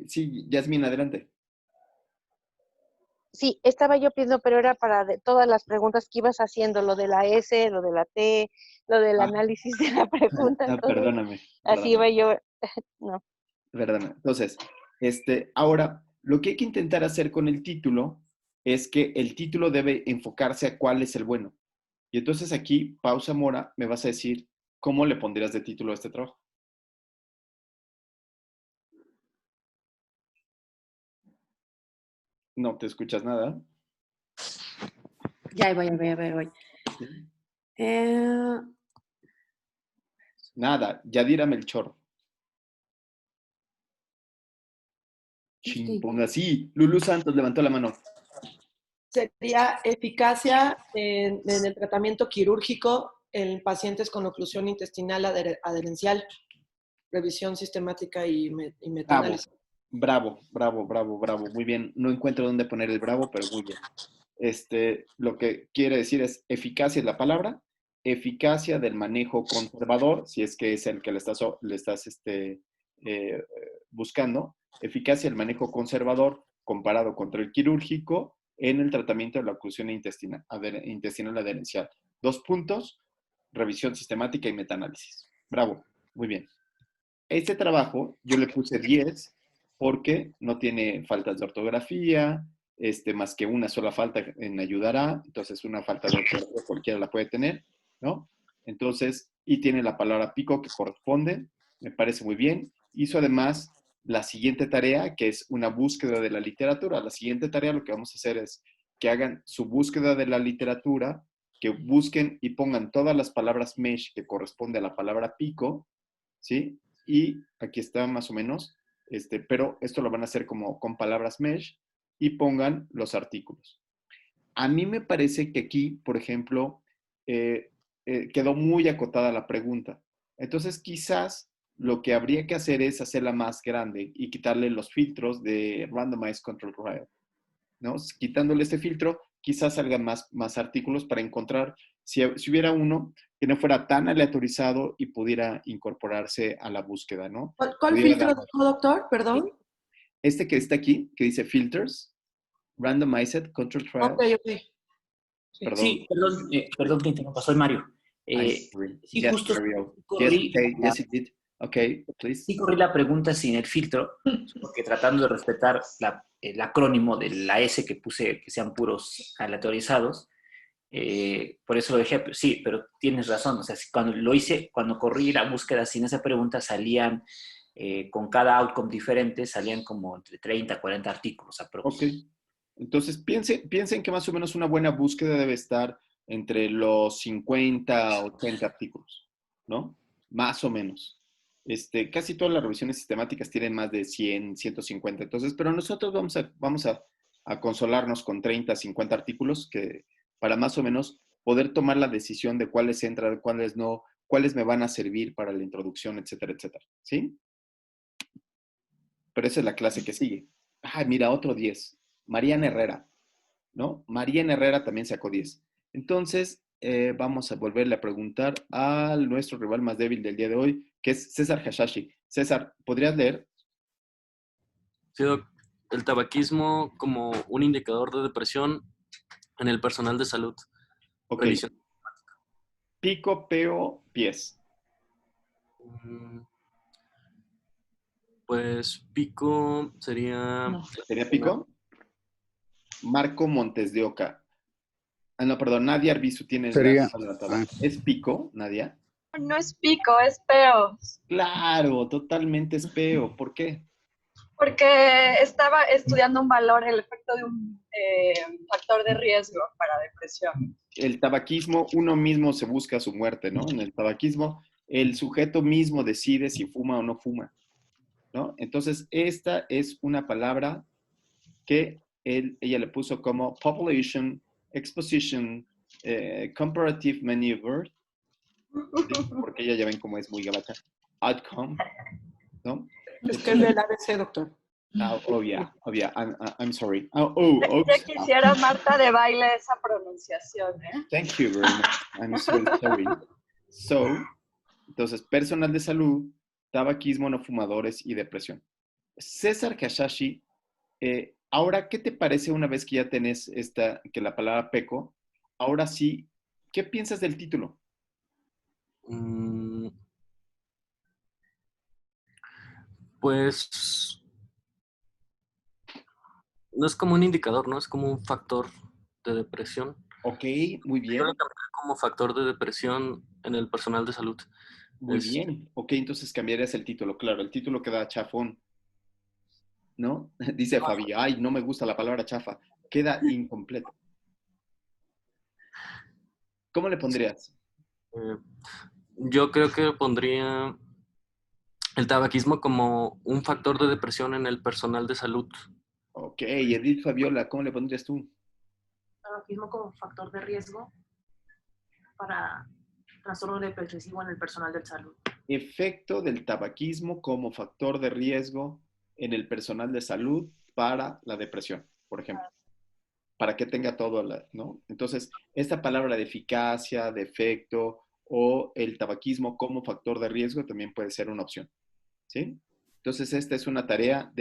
Sí, Yasmín, adelante. Sí, estaba yo pidiendo, pero era para todas las preguntas que ibas haciendo, lo de la S, lo de la T, lo del análisis de la pregunta. Entonces, Perdóname. así iba yo. No. Perdóname. Entonces, ahora, lo que hay que intentar hacer con el título es que el título debe enfocarse a cuál es el bueno. Y entonces aquí, Pausa Mora, me vas a decir cómo le pondrías de título a este trabajo. No te escuchas nada. Ya voy. Nada, Yadira Melchor. Chimpón, así. Lulu Santos levantó la mano. Sería eficacia en el tratamiento quirúrgico en pacientes con oclusión intestinal adherencial, revisión sistemática y metanálisis. Bravo. Muy bien. No encuentro dónde poner el bravo, pero muy bien. Lo que quiere decir es eficacia es la palabra, eficacia del manejo conservador, si es que es el que le estás buscando, eficacia del manejo conservador comparado contra el quirúrgico en el tratamiento de la oclusión intestinal adherencial. 2 puntos, revisión sistemática y metanálisis. Bravo, muy bien. Este trabajo yo le puse 10 porque no tiene faltas de ortografía, más que una sola falta en ayudará, entonces una falta de ortografía cualquiera la puede tener, ¿no? Entonces, y tiene la palabra pico que corresponde, me parece muy bien. Hizo además la siguiente tarea, que es una búsqueda de la literatura. La siguiente tarea lo que vamos a hacer es que hagan su búsqueda de la literatura, que busquen y pongan todas las palabras mesh que corresponde a la palabra pico, ¿sí? Y aquí está más o menos, pero esto lo van a hacer como con palabras mesh y pongan los artículos. A mí me parece que aquí, por ejemplo, quedó muy acotada la pregunta. Entonces, quizás lo que habría que hacer es hacerla más grande y quitarle los filtros de Randomized Control Trial, ¿no? Quitándole este filtro, quizás salgan más artículos para encontrar, si hubiera uno que no fuera tan aleatorizado y pudiera incorporarse a la búsqueda, ¿no? ¿Cuál filtro dijo, doctor? Perdón. Este que está aquí, que dice Filters, Randomized Control Trial. Ok. Perdón. Sí, perdón que interrumpa, soy Mario. Sí, justo corrí, sí corrí la pregunta sin el filtro, porque tratando de respetar el acrónimo de la S que puse, que sean puros aleatorizados, Por eso lo dejé, sí, pero tienes razón. O sea, cuando lo hice, cuando corrí la búsqueda sin esa pregunta, salían, con cada outcome diferente, salían como entre 30 a 40 artículos aproximadamente. Ok. Entonces, piensen que más o menos una buena búsqueda debe estar entre los 50 a 80 artículos, ¿no? Más o menos. Casi todas las revisiones sistemáticas tienen más de 100, 150. Entonces, pero nosotros vamos a consolarnos con 30, 50 artículos para más o menos poder tomar la decisión de cuáles entran, cuáles no, cuáles me van a servir para la introducción, etcétera, etcétera. ¿Sí? Pero esa es la clase que sigue. Ah, mira, otro 10. Mariana Herrera, ¿no? Mariana Herrera también sacó 10. Entonces, vamos a volverle a preguntar a nuestro rival más débil del día de hoy, que es César Hashashi. César, ¿podrías leer? Sí, Doc. El tabaquismo como un indicador de depresión en el personal de salud. Ok. Revisión. Pico, peo, pies. Pues pico sería... No. ¿Sería pico? Marco Montes de Oca. Ah, no, perdón, Nadia Arbizu tiene Sería... la ¿Es pico, Nadia? No es pico, es peo. Claro, totalmente es peo. ¿Por qué? Porque estaba estudiando un valor, el efecto de un factor de riesgo para depresión. El tabaquismo, uno mismo se busca su muerte, ¿no? En el tabaquismo, el sujeto mismo decide si fuma o no fuma, ¿no? Entonces, esta es una palabra que ella le puso como population, exposition, comparative maneuver, ¿sí? Porque ella ya ven cómo es muy gabacha, outcome, ¿no? Es que es del ABC, doctor. Oh, yeah. I'm sorry. Ya quisiera Marta de baile esa pronunciación, ¿eh? Thank you very much. I'm so sorry. Entonces, personal de salud, tabaquismo, no fumadores y depresión. César Hashashi, ahora, ¿qué te parece una vez que ya tenés que la palabra peco? Ahora sí, ¿qué piensas del título? Pues no es como un indicador, ¿no? Es como un factor de depresión. Ok, muy bien. Yo lo cambié como factor de depresión en el personal de salud. Muy bien. Ok, entonces cambiarías el título. Claro, el título queda chafón, ¿no? Dice Fabi, ay, no me gusta la palabra chafa. Queda incompleto. ¿Cómo le pondrías? Yo creo que pondría el tabaquismo como un factor de depresión en el personal de salud. Ok, Edith Fabiola, ¿cómo le pondrías tú? Tabaquismo como factor de riesgo para trastorno depresivo en el personal de salud. Efecto del tabaquismo como factor de riesgo en el personal de salud para la depresión, por ejemplo. Para que tenga todo, ¿no? Entonces, esta palabra de eficacia, de efecto o el tabaquismo como factor de riesgo también puede ser una opción, ¿sí? Entonces, esta es una tarea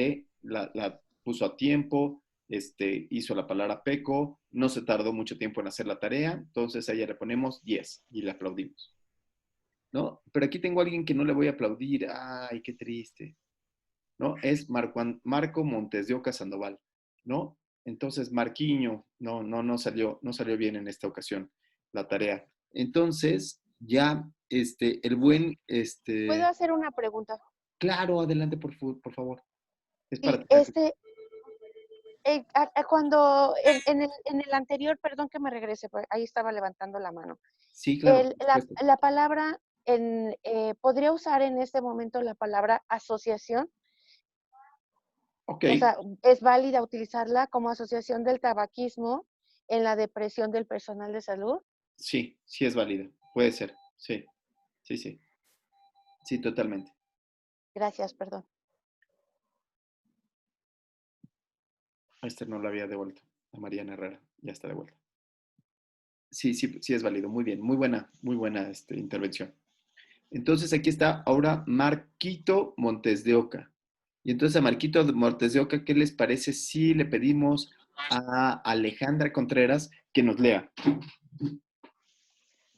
la puso a tiempo, hizo la palabra PECO, no se tardó mucho tiempo en hacer la tarea, entonces a ella le ponemos 10 y le aplaudimos, ¿no? Pero aquí tengo a alguien que no le voy a aplaudir, ay, qué triste, ¿no? Es Marco Montes de Oca Sandoval, ¿no? Entonces, Marquiño, no salió bien en esta ocasión la tarea. Entonces, ya, el buen, ¿Puedo hacer una pregunta? Claro, adelante, por favor. Es para cuando en el anterior, perdón que me regrese, ahí estaba levantando la mano. Sí, claro. La palabra, ¿podría usar en este momento la palabra asociación? Ok. O sea, ¿es válida utilizarla como asociación del tabaquismo en la depresión del personal de salud? Sí, sí es válida. Puede ser. Sí. Sí, totalmente. Gracias, perdón. A no lo había devuelto. A Mariana Herrera. Ya está de vuelta. Sí es válido. Muy bien. Muy buena intervención. Entonces, aquí está ahora Marquito Montes de Oca. Y entonces a Marquito Montes de Oca, ¿qué les parece si le pedimos a Alejandra Contreras que nos lea?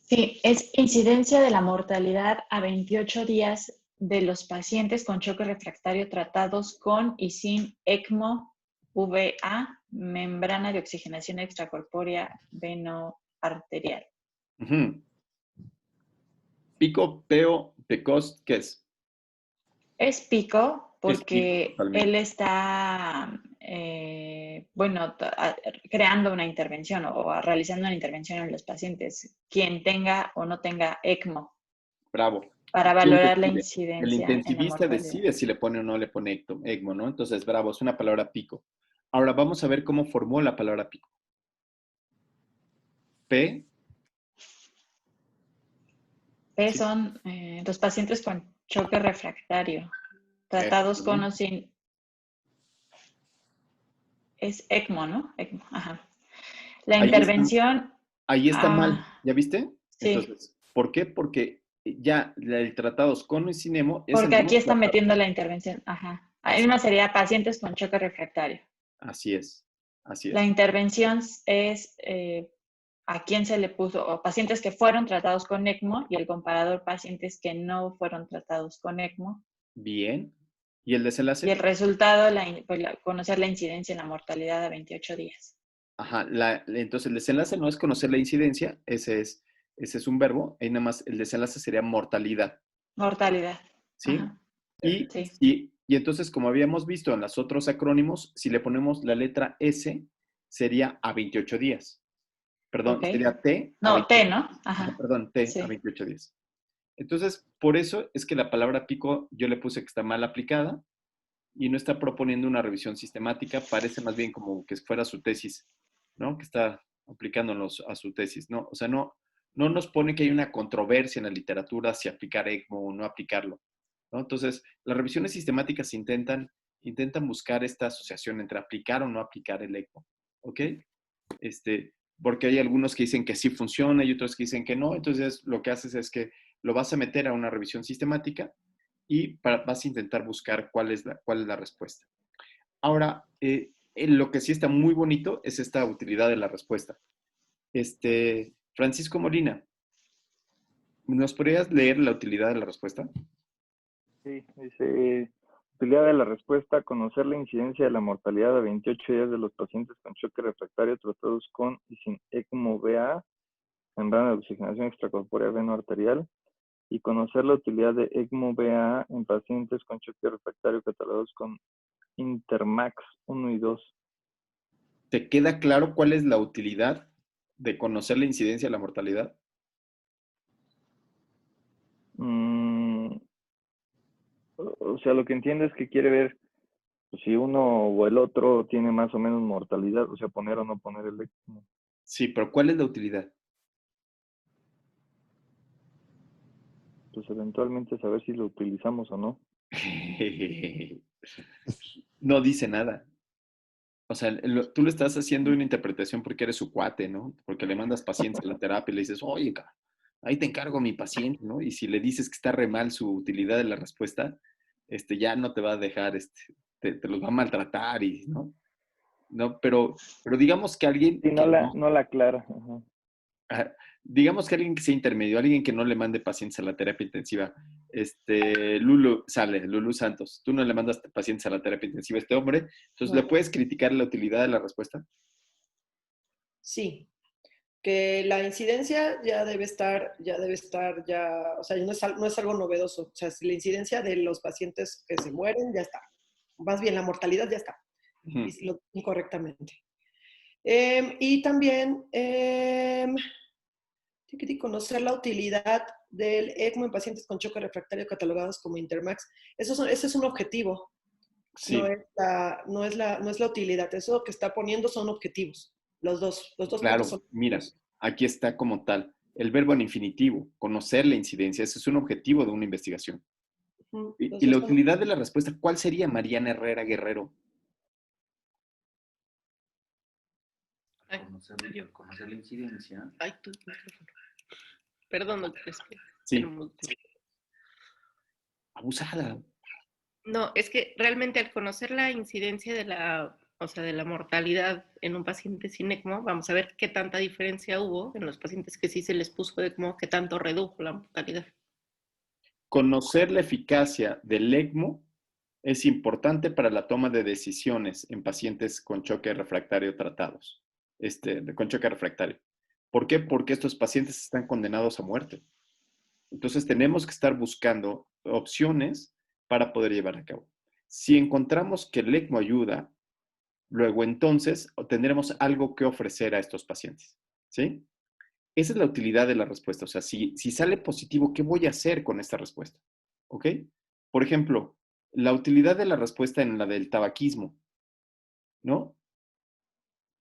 Sí, es incidencia de la mortalidad a 28 días de los pacientes con choque refractario tratados con y sin ECMO, VA, membrana de oxigenación extracorpórea, arterial. Ujú. Pico, peo, pecos, ¿qué es? Es pico Es pico porque totalmente. él está, bueno, creando una intervención o realizando una intervención en los pacientes, quien tenga o no tenga ECMO, Bravo. para ¿Quién valorar la decide? El incidencia en la intensivista mortalidad. decide si le pone o no le pone ECMO, ¿no? Entonces, bravo, es una palabra pico. Ahora vamos a ver cómo formó la palabra pico. P. P Sí. son los pacientes con choque refractario, tratados con o sin... Es ECMO, ¿no? ECMO, ajá. La Ahí está, intervención... ahí está mal, ¿ya viste? Sí. Entonces, ¿por qué? Porque ya el tratados con y sin ECMO es Porque en aquí está otra metiendo parte. la intervención. Ajá. Hay una sería pacientes con choque refractario. Así es, así La es. intervención es a quién se le puso, o pacientes que fueron tratados con ECMO y el comparador pacientes que no fueron tratados con ECMO. Bien. ¿Y el Y desenlace? el resultado, conocer la incidencia en la mortalidad a 28 días. Ajá, entonces el desenlace no es conocer la incidencia, ese es un verbo, ahí nada más el desenlace sería mortalidad, Mortalidad. ¿sí? Ajá. Y, Sí. y entonces, como habíamos visto en los otros acrónimos, si le ponemos la letra S, sería a 28 días. Perdón, Ok. sería T a No, 28 T, ¿no? días. Ajá. Perdón, T a Sí. 28 días. Entonces, por eso es que la palabra pico yo le puse que está mal aplicada y no está proponiendo una revisión sistemática, parece más bien como que fuera su tesis, ¿no? Que está aplicándonos a su tesis, ¿no? O sea, no nos pone que hay una controversia en la literatura si aplicar ECMO o no aplicarlo, ¿no? Entonces, las revisiones sistemáticas intentan buscar esta asociación entre aplicar o no aplicar el ECMO, ¿ok? Porque hay algunos que dicen que sí funciona y otros que dicen que no, entonces lo que haces es que lo vas a meter a una revisión sistemática y vas a intentar buscar cuál es la respuesta. Ahora, lo que sí está muy bonito es esta utilidad de la respuesta. Francisco Molina, ¿nos podrías leer la utilidad de la respuesta? Sí, dice, utilidad de la respuesta, conocer la incidencia de la mortalidad a 28 días de los pacientes con choque refractario tratados con y sin ECMO-VA, membrana de oxigenación extracorpórea veno-arterial, y conocer la utilidad de ECMO-VA en pacientes con choque refractario catalogados con Intermax 1 y 2. ¿Te queda claro cuál es la utilidad de conocer la incidencia de la mortalidad? O sea, lo que entiendo es que quiere ver pues, si uno o el otro tiene más o menos mortalidad, o sea, poner o no poner el ECMO. Sí, pero ¿cuál es la utilidad? Pues eventualmente saber si lo utilizamos o no. No dice nada. O sea, tú le estás haciendo una interpretación porque eres su cuate, ¿no? Porque le mandas pacientes a la terapia y le dices, oye, ahí te encargo mi paciente, ¿no? Y si le dices que está re mal su utilidad de la respuesta, ya no te va a dejar, te los va a maltratar y, ¿no? ¿No? Pero digamos que alguien Sí, que no la aclara. digamos que alguien que sea intermedio, alguien que no le mande pacientes a la terapia intensiva, Lulu Santos, tú no le mandas pacientes a la terapia intensiva a este hombre, entonces No. ¿le puedes criticar la utilidad de la respuesta? Sí, que la incidencia ya debe estar, o sea, no es algo novedoso. O sea, si la incidencia de los pacientes que se mueren ya está. Más bien, la mortalidad ya está. Incorrectamente. Y también conocer la utilidad del ECMO en pacientes con choque refractario catalogados como Intermax. Ese es un objetivo. Sí. No es la utilidad. Eso que está poniendo son objetivos. Los dos Claro, puntos son mira, objetivos. aquí está como tal. El verbo en infinitivo, conocer la incidencia, ese es un objetivo de una investigación. Y la utilidad de la respuesta, ¿cuál sería, Mariana Herrera Guerrero? Conocer la incidencia. Ay, tu micrófono. Perdón, doctor. Sí. Abusada. No, es que realmente al conocer la incidencia de la mortalidad en un paciente sin ECMO, vamos a ver qué tanta diferencia hubo en los pacientes que sí se les puso ECMO, qué tanto redujo la mortalidad. Conocer la eficacia del ECMO es importante para la toma de decisiones en pacientes con choque refractario tratados, con choque refractario. ¿Por qué? Porque estos pacientes están condenados a muerte. Entonces tenemos que estar buscando opciones para poder llevar a cabo. Si encontramos que el ECMO ayuda, luego entonces tendremos algo que ofrecer a estos pacientes, ¿sí? Esa es la utilidad de la respuesta. O sea, si sale positivo, ¿qué voy a hacer con esta respuesta? ¿Ok? Por ejemplo, la utilidad de la respuesta en la del tabaquismo, ¿no?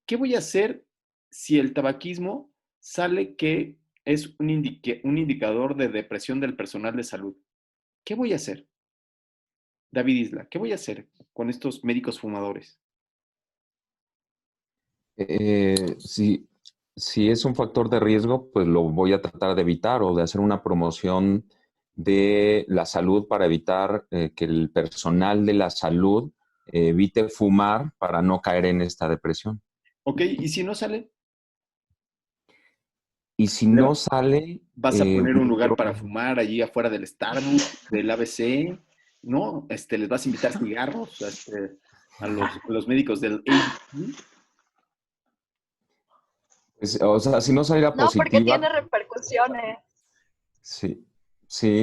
¿Qué voy a hacer si el tabaquismo sale que es un indicador de depresión del personal de salud? ¿Qué voy a hacer? David Isla, ¿qué voy a hacer con estos médicos fumadores? Si es un factor de riesgo, pues lo voy a tratar de evitar o de hacer una promoción de la salud para evitar que el personal de la salud evite fumar para no caer en esta depresión. Ok, ¿y si no sale? Y si no sale... ¿Vas a poner un lugar para fumar allí afuera del Starbucks, del ABC? ¿No? ¿Les vas a invitar cigarros a los médicos del ABC? Pues, o sea, si no saliera No, porque positiva, tiene repercusiones. sí,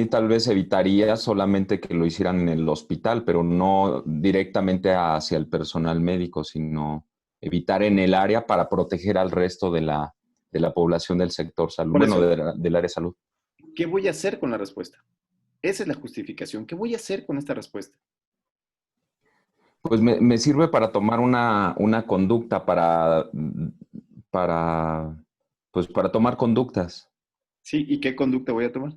tal vez evitaría solamente que lo hicieran en el hospital, pero no directamente hacia el personal médico, sino evitar en el área para proteger al resto de la población del sector salud, Por eso, del área de salud. ¿qué voy a hacer con la respuesta? Esa es la justificación. ¿Qué voy a hacer con esta respuesta? Pues me sirve para tomar una conducta, para tomar conductas. Sí, ¿y qué conducta voy a tomar?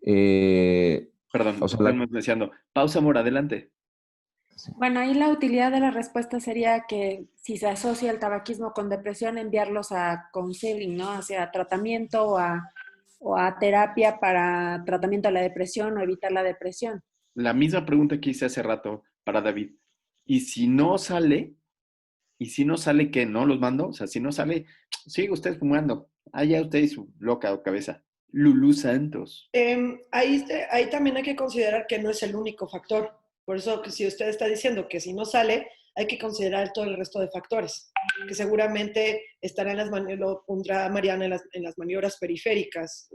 Perdón, o sea, estamos deseando. Pausa, amor, adelante. Bueno, ahí la utilidad de la respuesta sería que si se asocia el tabaquismo con depresión, enviarlos a counseling, ¿no? Hacia tratamiento o a terapia para tratamiento de la depresión o evitar la depresión. La misma pregunta que hice hace rato para David. ¿Y si no sale? ¿Y si no sale qué? ¿No los mando? O sea, si no sale, sigue usted fumando. Allá usted y su loca cabeza. Lulú Santos. Ahí también hay que considerar que no es el único factor. Por eso que si usted está diciendo que si no sale, hay que considerar todo el resto de factores, que seguramente estarán lo pondrá Mariana en las maniobras periféricas,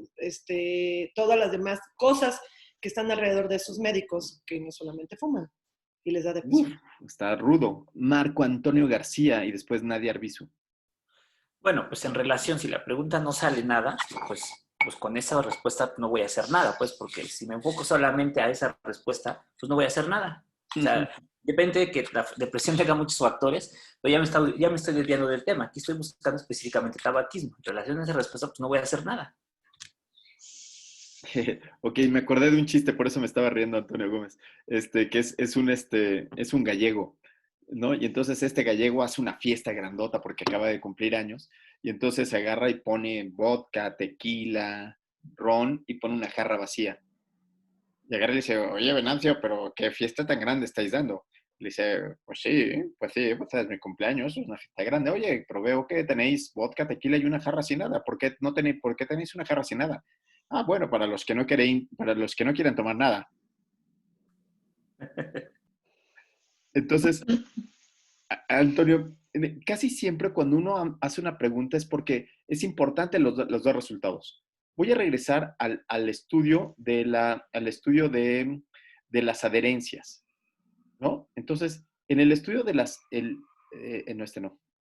todas las demás cosas que están alrededor de esos médicos que no solamente fuman y les da depresión. Está rudo. Marco Antonio García y después Nadia Arbizu. Bueno, pues en relación, si la pregunta no sale nada, pues con esa respuesta no voy a hacer nada, pues, porque si me enfoco solamente a esa respuesta, pues no voy a hacer nada. O sea, depende de que la depresión tenga muchos factores, pero ya me estoy desviando del tema. Aquí estoy buscando específicamente tabaquismo. En relación a esa respuesta, pues no voy a hacer nada. Ok, me acordé de un chiste, por eso me estaba riendo Antonio Gómez, que es un gallego, ¿no? Y entonces este gallego hace una fiesta grandota porque acaba de cumplir años, y entonces se agarra y pone vodka, tequila, ron, y pone una jarra vacía. Y agarra y le dice, oye, Venancio, pero ¿qué fiesta tan grande estáis dando? Le dice, pues es mi cumpleaños, es una fiesta grande. Oye, pero veo que tenéis vodka, tequila y una jarra sin nada. ¿Por qué tenéis una jarra sin nada? Ah, bueno, para los que no quieren tomar nada. Entonces, Antonio, casi siempre cuando uno hace una pregunta es porque es importante los dos resultados. Voy a regresar al estudio de las adherencias, ¿no? Entonces, en el estudio de no.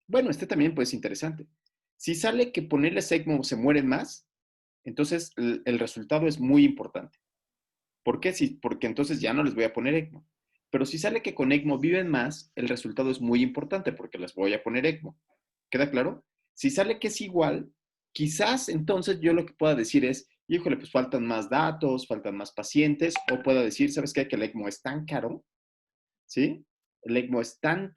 Bueno, también pues interesante. Si sale que ponerle ECMO se mueren más, entonces el resultado es muy importante. ¿Por qué? Porque entonces ya no les voy a poner ECMO. Pero si sale que con ECMO viven más, el resultado es muy importante porque les voy a poner ECMO. ¿Queda claro? Si sale que es igual, quizás entonces yo lo que pueda decir es, híjole, pues faltan más datos, faltan más pacientes, o puedo decir, ¿sabes qué? Que el ECMO es tan caro, ¿sí? El ECMO es tan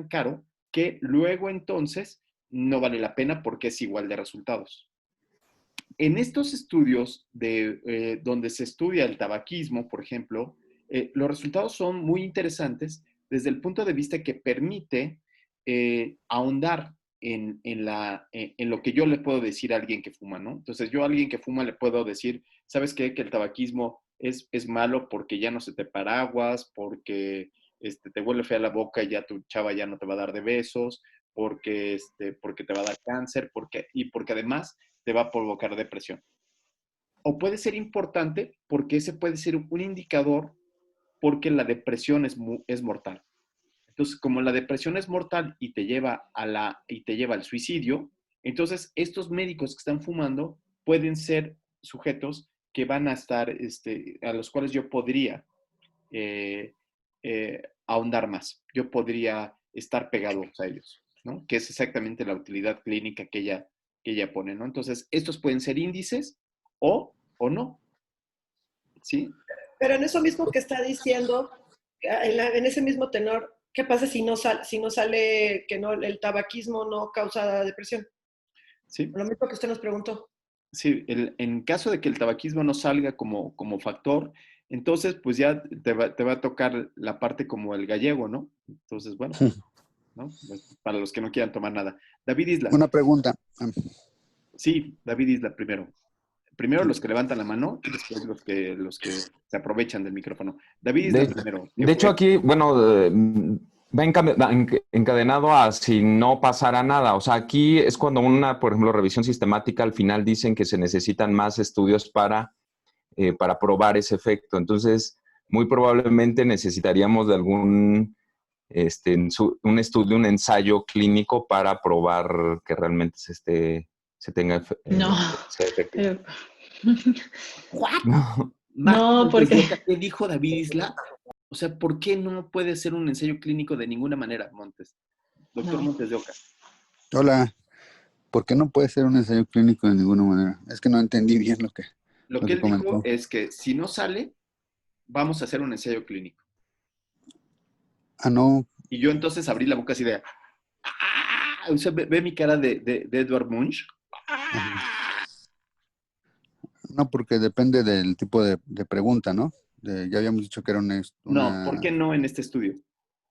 caro que luego entonces no vale la pena porque es igual de resultados. En estos estudios donde se estudia el tabaquismo, por ejemplo, los resultados son muy interesantes desde el punto de vista que permite ahondar en lo que yo le puedo decir a alguien que fuma, ¿no? Entonces, yo a alguien que fuma le puedo decir, ¿sabes qué? Que el tabaquismo es malo porque ya no se te paraguas, porque te huele fea la boca y ya tu chava ya no te va a dar de besos, porque te va a dar cáncer, porque además te va a provocar depresión. O puede ser importante porque ese puede ser un indicador porque la depresión es mortal. Entonces, como la depresión es mortal y te lleva al suicidio, entonces estos médicos que están fumando pueden ser sujetos que van a estar, a los cuales yo podría ahondar más. Yo podría estar pegado a ellos, ¿no? Que es exactamente la utilidad clínica que ella pone, ¿no? Entonces, estos pueden ser índices o no, ¿sí? Pero en eso mismo que está diciendo, en ese mismo tenor, ¿qué pasa si no sale que no, el tabaquismo no causa depresión? Sí. Lo mismo que usted nos preguntó. Sí, en caso de que el tabaquismo no salga como factor, entonces pues ya te va a tocar la parte como el gallego, ¿no? Entonces, bueno, ¿no? Pues, para los que no quieran tomar nada. David Isla. Una pregunta. Sí, David Isla primero. Primero los que levantan la mano y después los que se aprovechan del micrófono. David Isla primero. De hecho, aquí, bueno, va encadenado a si no pasara nada. O sea, aquí es cuando por ejemplo, revisión sistemática, al final dicen que se necesitan más estudios para probar ese efecto. Entonces, muy probablemente necesitaríamos de algún, un estudio, un ensayo clínico para probar que realmente se tenga ese efecto. No, porque... ¿Qué dijo David Isla? O sea, ¿por qué no puede ser un ensayo clínico de ninguna manera, Montes? Doctor Montes de Oca. Hola. ¿Por qué no puede ser un ensayo clínico de ninguna manera? Es que no entendí bien lo que él comentó. dijo es que si no sale, vamos a hacer un ensayo clínico. Ah, no. Y yo entonces abrí la boca así de... ¡Ah! O sea, ve mi cara de Edward Munch. No, porque depende del tipo de pregunta, ¿no? Ya habíamos dicho que era una... No, ¿por qué no en este estudio?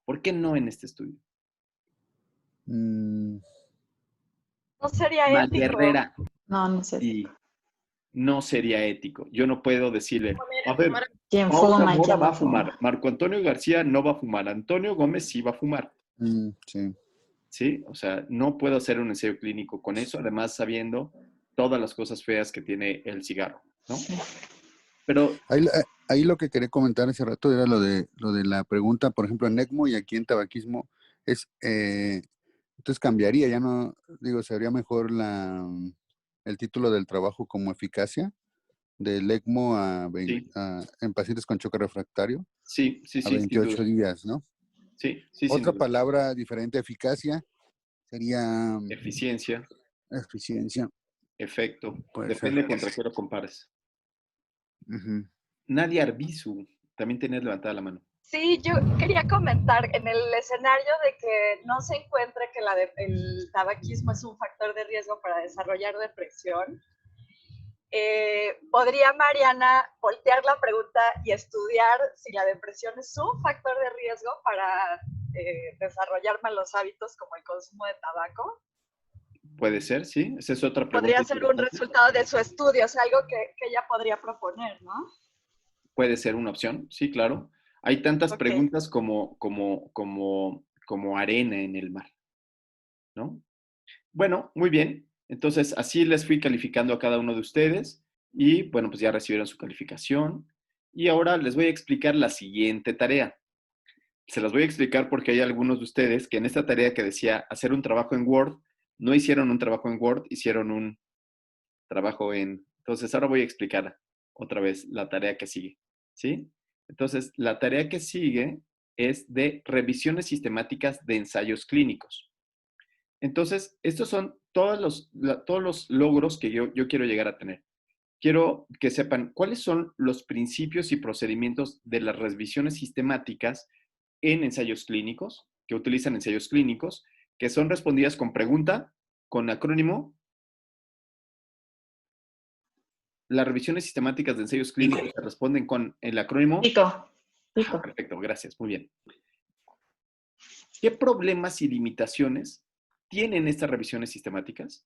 ¿Por qué no en este estudio? No sería María ético. Herrera. No sé. Sí, no sería ético. Yo no puedo decirle, a ver, ¿Quién Paula fuma y Mora quién va no a fumar, fuma? Marco Antonio García no va a fumar, Antonio Gómez sí va a fumar. Sí. ¿Sí? O sea, no puedo hacer un ensayo clínico con eso, además sabiendo todas las cosas feas que tiene el cigarro, ¿no? Pero... Ahí lo que quería comentar hace rato era lo de la pregunta, por ejemplo, en ECMO y aquí en tabaquismo, entonces cambiaría, ya no, digo, sería mejor el título del trabajo como eficacia del ECMO en pacientes con choque refractario. Sí, a 28 días, ¿no? Sí. Otra palabra diferente a eficacia sería... Eficiencia. Eficiencia. Efecto. Puede Depende ser. contra qué lo compares. Nadia Arbizu, también tenías levantada la mano. Sí, yo quería comentar en el escenario de que no se encuentre que el tabaquismo es un factor de riesgo para desarrollar depresión. ¿Podría Mariana voltear la pregunta y estudiar si la depresión es un factor de riesgo para desarrollar malos hábitos como el consumo de tabaco? Puede ser, sí. Esa es otra pregunta. Podría ser un resultado de su estudio, o sea, algo que ella podría proponer, ¿no? Puede ser una opción, sí, claro. Hay tantas preguntas como arena en el mar, ¿no? Bueno, muy bien. Entonces, así les fui calificando a cada uno de ustedes y, bueno, pues ya recibieron su calificación. Y ahora les voy a explicar la siguiente tarea. Se las voy a explicar porque hay algunos de ustedes que en esta tarea que decía hacer un trabajo en Word, no hicieron un trabajo en Word, hicieron un trabajo en... Entonces, ahora voy a explicar otra vez la tarea que sigue, ¿sí? Entonces, la tarea que sigue es de revisiones sistemáticas de ensayos clínicos. Entonces, estos son todos los logros que yo quiero llegar a tener. Quiero que sepan cuáles son los principios y procedimientos de las revisiones sistemáticas en ensayos clínicos, que utilizan ensayos clínicos, que son respondidas con pregunta, con acrónimo. Las revisiones sistemáticas de ensayos clínicos se responden con el acrónimo. Pico. Perfecto, gracias, muy bien. ¿Qué problemas y limitaciones tienen estas revisiones sistemáticas?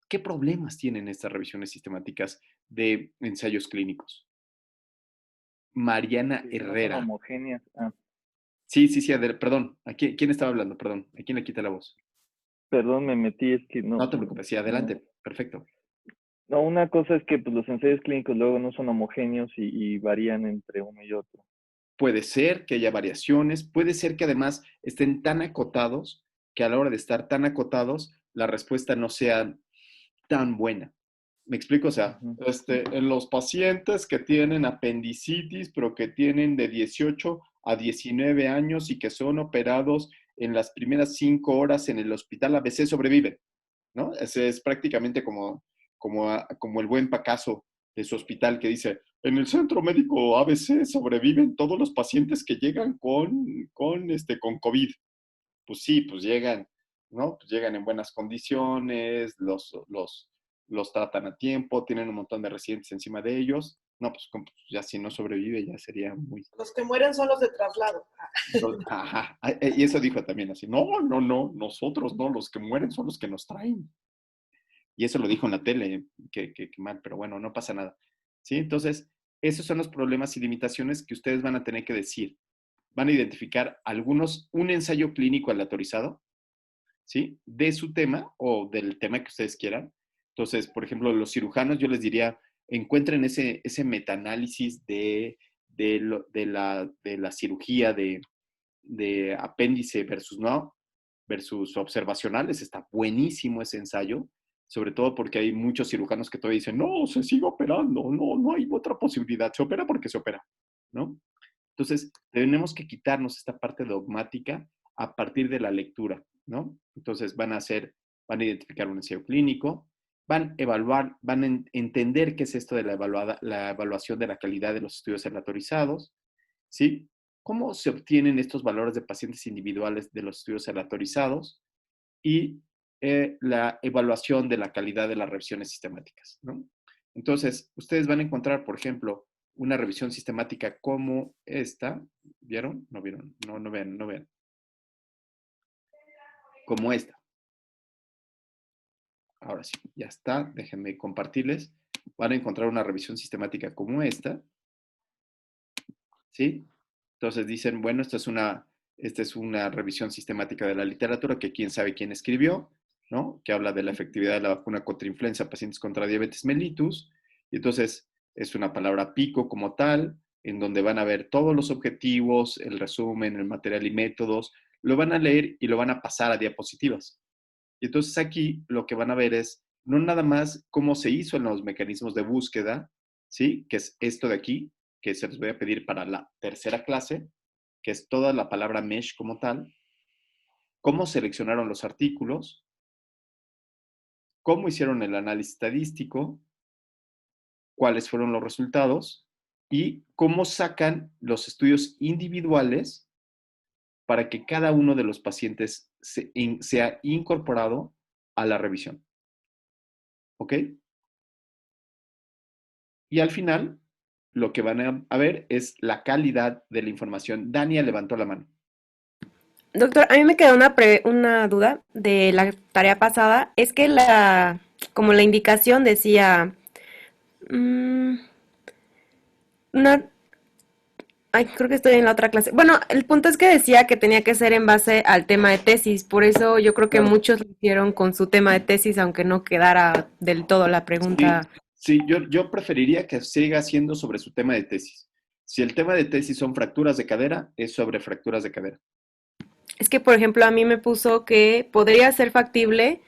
¿Qué problemas tienen estas revisiones sistemáticas de ensayos clínicos? Mariana Sí, no son Herrera. homogéneas. Sí, perdón. ¿Quién estaba hablando? Perdón. ¿A quién le quita la voz? Perdón, me metí, es que no. No te preocupes, sí, adelante. Perfecto. No, una cosa es que pues, los ensayos clínicos luego no son homogéneos y varían entre uno y otro. Puede ser que haya variaciones, puede ser que además estén tan acotados que a la hora de estar tan acotados, la respuesta no sea tan buena. ¿Me explico? O sea, en los pacientes que tienen apendicitis, pero que tienen de 18 a 19 años y que son operados en las primeras 5 horas en el hospital, a veces sobreviven, ¿no? Ese es prácticamente como el buen Pacaso de su hospital que dice, en el centro médico ABC sobreviven todos los pacientes que llegan con COVID. Pues sí, pues llegan, ¿no? Pues llegan en buenas condiciones, los tratan a tiempo, tienen un montón de residentes encima de ellos. No, pues ya si no sobrevive ya sería muy... Los que mueren son los de traslado. Ajá, y eso dijo también así, no, nosotros no, los que mueren son los que nos traen. Y eso lo dijo en la tele, que mal, pero bueno, no pasa nada. ¿Sí? Entonces, esos son los problemas y limitaciones que ustedes van a tener que decir. Van a identificar un ensayo clínico aleatorizado, ¿sí? De su tema o del tema que ustedes quieran. Entonces, por ejemplo, los cirujanos, yo les diría, encuentren ese metaanálisis de la cirugía de apéndice versus observacionales. Está buenísimo ese ensayo, sobre todo porque hay muchos cirujanos que todavía dicen, no, se sigue operando, no hay otra posibilidad, se opera porque se opera, ¿no? Entonces, tenemos que quitarnos esta parte dogmática a partir de la lectura, ¿no? Entonces, van a identificar un ensayo clínico, van a evaluar, van a entender qué es esto de la evaluación de la calidad de los estudios aleatorizados, ¿sí? ¿Cómo se obtienen estos valores de pacientes individuales de los estudios aleatorizados? Y la evaluación de la calidad de las revisiones sistemáticas, ¿no? Entonces, ustedes van a encontrar, por ejemplo, una revisión sistemática como esta. ¿Vieron? No vieron. No vean. Como esta. Ahora sí, ya está. Déjenme compartirles. Van a encontrar una revisión sistemática como esta. ¿Sí? Entonces dicen, bueno, esta es una revisión sistemática de la literatura que quién sabe quién escribió, ¿no? Que habla de la efectividad de la vacuna contra influenza en pacientes contra diabetes mellitus. Y entonces es una palabra pico como tal, en donde van a ver todos los objetivos, el resumen, el material y métodos. Lo van a leer y lo van a pasar a diapositivas. Y entonces aquí lo que van a ver es no nada más cómo se hizo en los mecanismos de búsqueda, ¿sí? Que es esto de aquí, que se les voy a pedir para la tercera clase, que es toda la palabra mesh como tal, cómo seleccionaron los artículos, cómo hicieron el análisis estadístico, cuáles fueron los resultados y cómo sacan los estudios individuales para que cada uno de los pacientes sea incorporado a la revisión. ¿Ok? Y al final, lo que van a ver es la calidad de la información. Dania levantó la mano. Doctor, a mí me quedó una duda de la tarea pasada. Es que como la indicación decía, creo que estoy en la otra clase. Bueno, el punto es que decía que tenía que ser en base al tema de tesis. Por eso yo creo que muchos lo hicieron con su tema de tesis, aunque no quedara del todo la pregunta. Sí, yo preferiría que siga siendo sobre su tema de tesis. Si el tema de tesis son fracturas de cadera, es sobre fracturas de cadera. Es que, por ejemplo, a mí me puso que podría ser factible.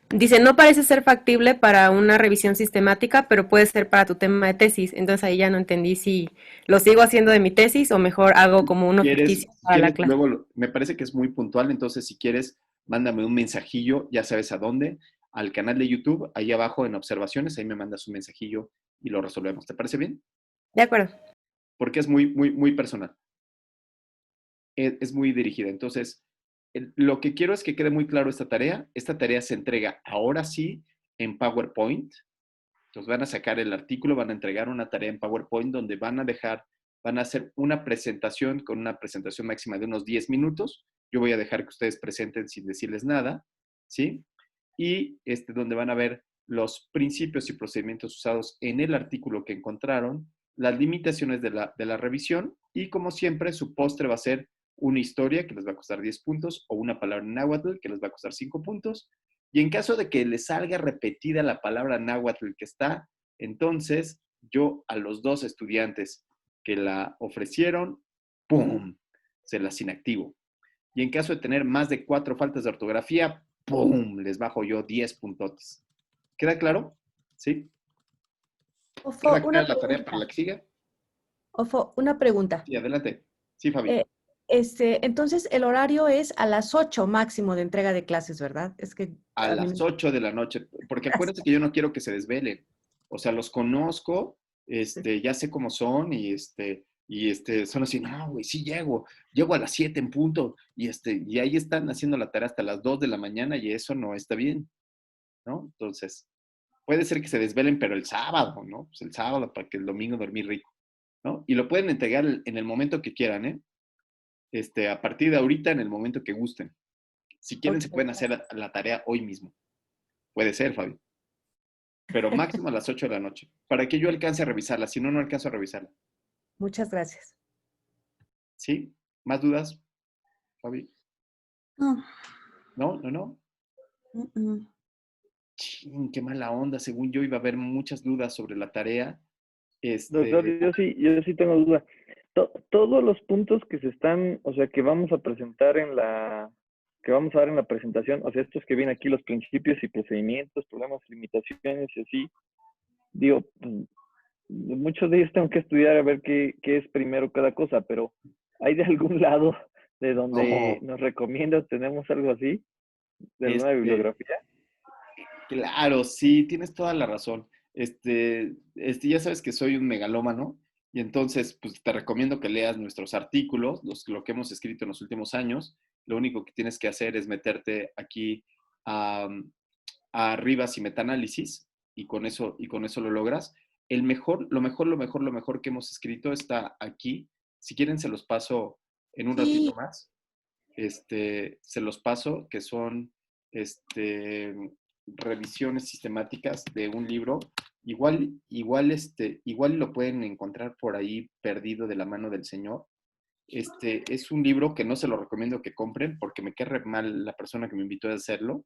Dice, no parece ser factible para una revisión sistemática, pero puede ser para tu tema de tesis. Entonces ahí ya no entendí si lo sigo haciendo de mi tesis o mejor hago como uno ficticio para la clase. Luego, me parece que es muy puntual, entonces si quieres, mándame un mensajillo, ya sabes a dónde, al canal de YouTube, ahí abajo en observaciones, ahí me mandas un mensajillo y lo resolvemos. ¿Te parece bien? De acuerdo. Porque es muy personal. Es muy dirigida. Entonces, lo que quiero es que quede muy claro esta tarea. Esta tarea se entrega ahora sí en PowerPoint. Entonces van a sacar el artículo, van a entregar una tarea en PowerPoint donde van a hacer una presentación con una presentación máxima de unos 10 minutos. Yo voy a dejar que ustedes presenten sin decirles nada, ¿sí? Y donde van a ver los principios y procedimientos usados en el artículo que encontraron, las limitaciones de la revisión y como siempre su postre va a ser una historia que les va a costar 10 puntos o una palabra náhuatl que les va a costar 5 puntos. Y en caso de que les salga repetida la palabra náhuatl que está, entonces yo a los 2 estudiantes que la ofrecieron, ¡pum!, se las inactivo. Y en caso de tener más de 4 faltas de ortografía, ¡pum!, les bajo yo 10 puntotes. ¿Queda claro? ¿Sí? Ofo, ¿Queda una clara la tarea para pregunta. la que siga? Ofo, una pregunta. Sí, adelante. Sí, Fabi. Entonces, el horario es a las 8 máximo de entrega de clases, ¿verdad? Es que A a mí las 8 de la noche, porque acuérdense que yo no quiero que se desvelen. O sea, los conozco, ya sé cómo son y son así, no, güey, sí llego a las 7 en punto y ahí están haciendo la tarea hasta las 2 de la mañana y eso no está bien, ¿no? Entonces, puede ser que se desvelen, pero el sábado, ¿no? Pues el sábado para que el domingo dormir rico, ¿no? Y lo pueden entregar en el momento que quieran, ¿eh? A partir de ahorita, en el momento que gusten. Si quieren, se pueden hacer la tarea hoy mismo. Puede ser, Fabi. Pero máximo a las 8 de la noche. Para que yo alcance a revisarla. Si no, no alcanzo a revisarla. Muchas gracias. ¿Sí? ¿Más dudas, Fabi? No. ¿No? Chin, qué mala onda. Según yo iba a haber muchas dudas sobre la tarea. Doctor, yo sí tengo duda. Todos los puntos que se están, o sea, que vamos a presentar que vamos a dar en la presentación, o sea, estos que vienen aquí, los principios y procedimientos, problemas, limitaciones y así, digo, muchos de ellos tengo que estudiar a ver qué es primero cada cosa, pero ¿hay de algún lado de donde nos recomienda o tenemos algo así? ¿De alguna bibliografía? Claro, sí, tienes toda la razón. Ya sabes que soy un megalómano y entonces, pues te recomiendo que leas nuestros artículos, lo que hemos escrito en los últimos años. Lo único que tienes que hacer es meterte aquí a Rivas y Metaanálisis y con eso lo logras. Lo mejor que hemos escrito está aquí. Si quieren, se los paso en un ratito más. Se los paso, que son revisiones sistemáticas de un libro. Igual lo pueden encontrar por ahí perdido de la mano del Señor. Es un libro que no se lo recomiendo que compren porque me cae re mal la persona que me invitó a hacerlo.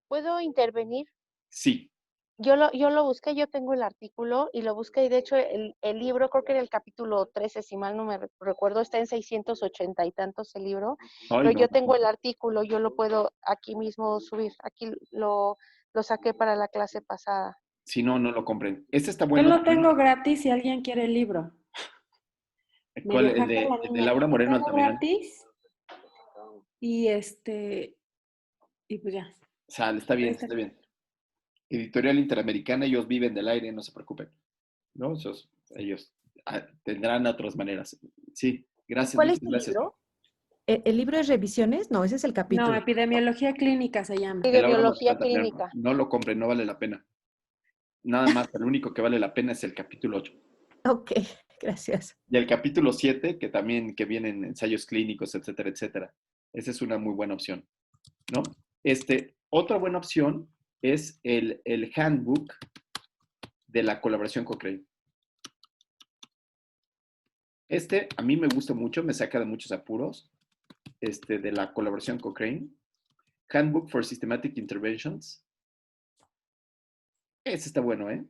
¿Puedo intervenir? Sí. Yo lo busqué, yo tengo el artículo y lo busqué y de hecho el libro, creo que era el capítulo 13, si mal no me recuerdo, está en 680 y tantos el libro, pero yo tengo el artículo, yo lo puedo aquí mismo subir, aquí lo saqué para la clase pasada. Si no, no lo compren. Este está Yo bueno. lo tengo gratis si alguien quiere el libro. ¿Cuál? ¿El de Laura Moreno Altamirano? Gratis. Y y pues ya. Sale, está bien, está bien. Editorial Interamericana, ellos viven del aire, no se preocupen. ¿No? Ellos tendrán otras maneras. Sí, gracias. ¿Cuál es Muchas el gracias. libro? ¿El libro es revisiones? No, ese es el capítulo. No, epidemiología clínica se llama. Epidemiología clínica. No lo compren, no vale la pena. Nada más, el único que vale la pena es el capítulo 8. Ok, gracias. Y el capítulo 7, que vienen ensayos clínicos, etcétera, etcétera. Esa es una muy buena opción, ¿no? Otra buena opción es el handbook de la colaboración Cochrane. A mí me gusta mucho, me saca de muchos apuros, de la colaboración Cochrane. Handbook for Systematic Interventions. Ese está bueno, ¿eh?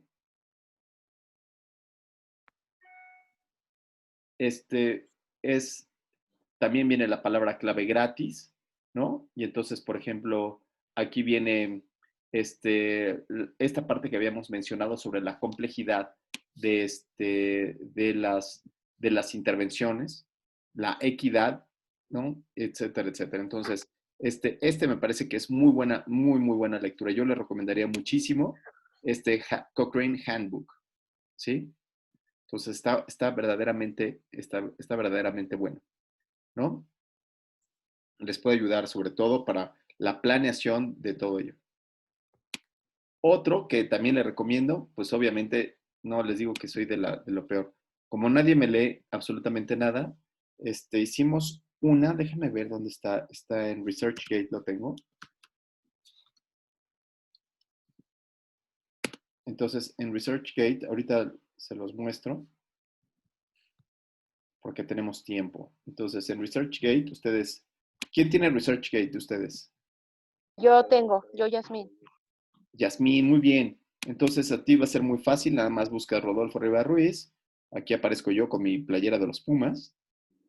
También viene la palabra clave gratis, ¿no? Y entonces, por ejemplo, aquí viene esta parte que habíamos mencionado sobre la complejidad de las intervenciones, la equidad, ¿no? Etcétera, etcétera. Entonces, me parece que es muy buena lectura. Yo le recomendaría muchísimo Cochrane Handbook, ¿sí? Entonces, está verdaderamente bueno, ¿no? Les puede ayudar sobre todo para la planeación de todo ello. Otro que también le recomiendo, pues obviamente no les digo que soy de lo peor. Como nadie me lee absolutamente nada, hicimos déjenme ver dónde está en ResearchGate, lo tengo. Entonces, en ResearchGate, ahorita se los muestro. porque tenemos tiempo. Entonces, en ResearchGate, ustedes... ¿Quién tiene ResearchGate de ustedes? Yo tengo, Yasmín. Yasmín, muy bien. Entonces, a ti va a ser muy fácil. Nada más busca Rodolfo Rivera Ruiz. Aquí aparezco yo con mi playera de los Pumas,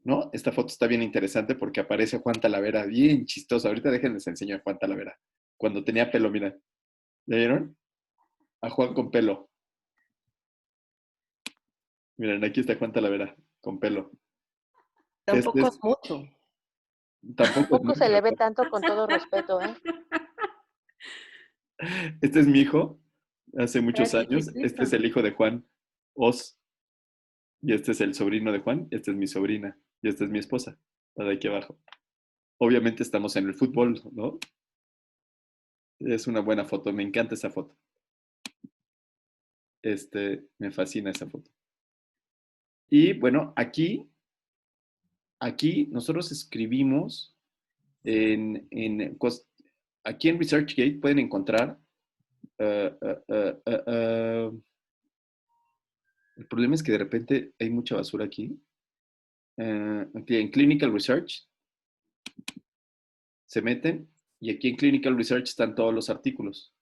¿no? Esta foto está bien interesante porque aparece Juan Talavera, bien chistoso. Ahorita déjenles enseño a Juan Talavera. Cuando tenía pelo, mira. ¿Ya vieron? A Juan con pelo. Miren, aquí está Juan Talavera, con pelo. Tampoco es mucho. Tampoco se le ve tanto, con todo respeto, ¿eh? Este es mi hijo, hace muchos años. Este es el hijo de Juan Oz. Y este es el sobrino de Juan. Y esta es mi sobrina. Y esta es mi esposa, la de aquí abajo. Obviamente estamos en el fútbol, ¿no? Es una buena foto. Me encanta esa foto. Me fascina esa foto. Y bueno, aquí nosotros escribimos aquí en ResearchGate pueden encontrar el problema es que de repente hay mucha basura aquí. Aquí en Clinical Research se meten y aquí en Clinical Research están todos los artículos.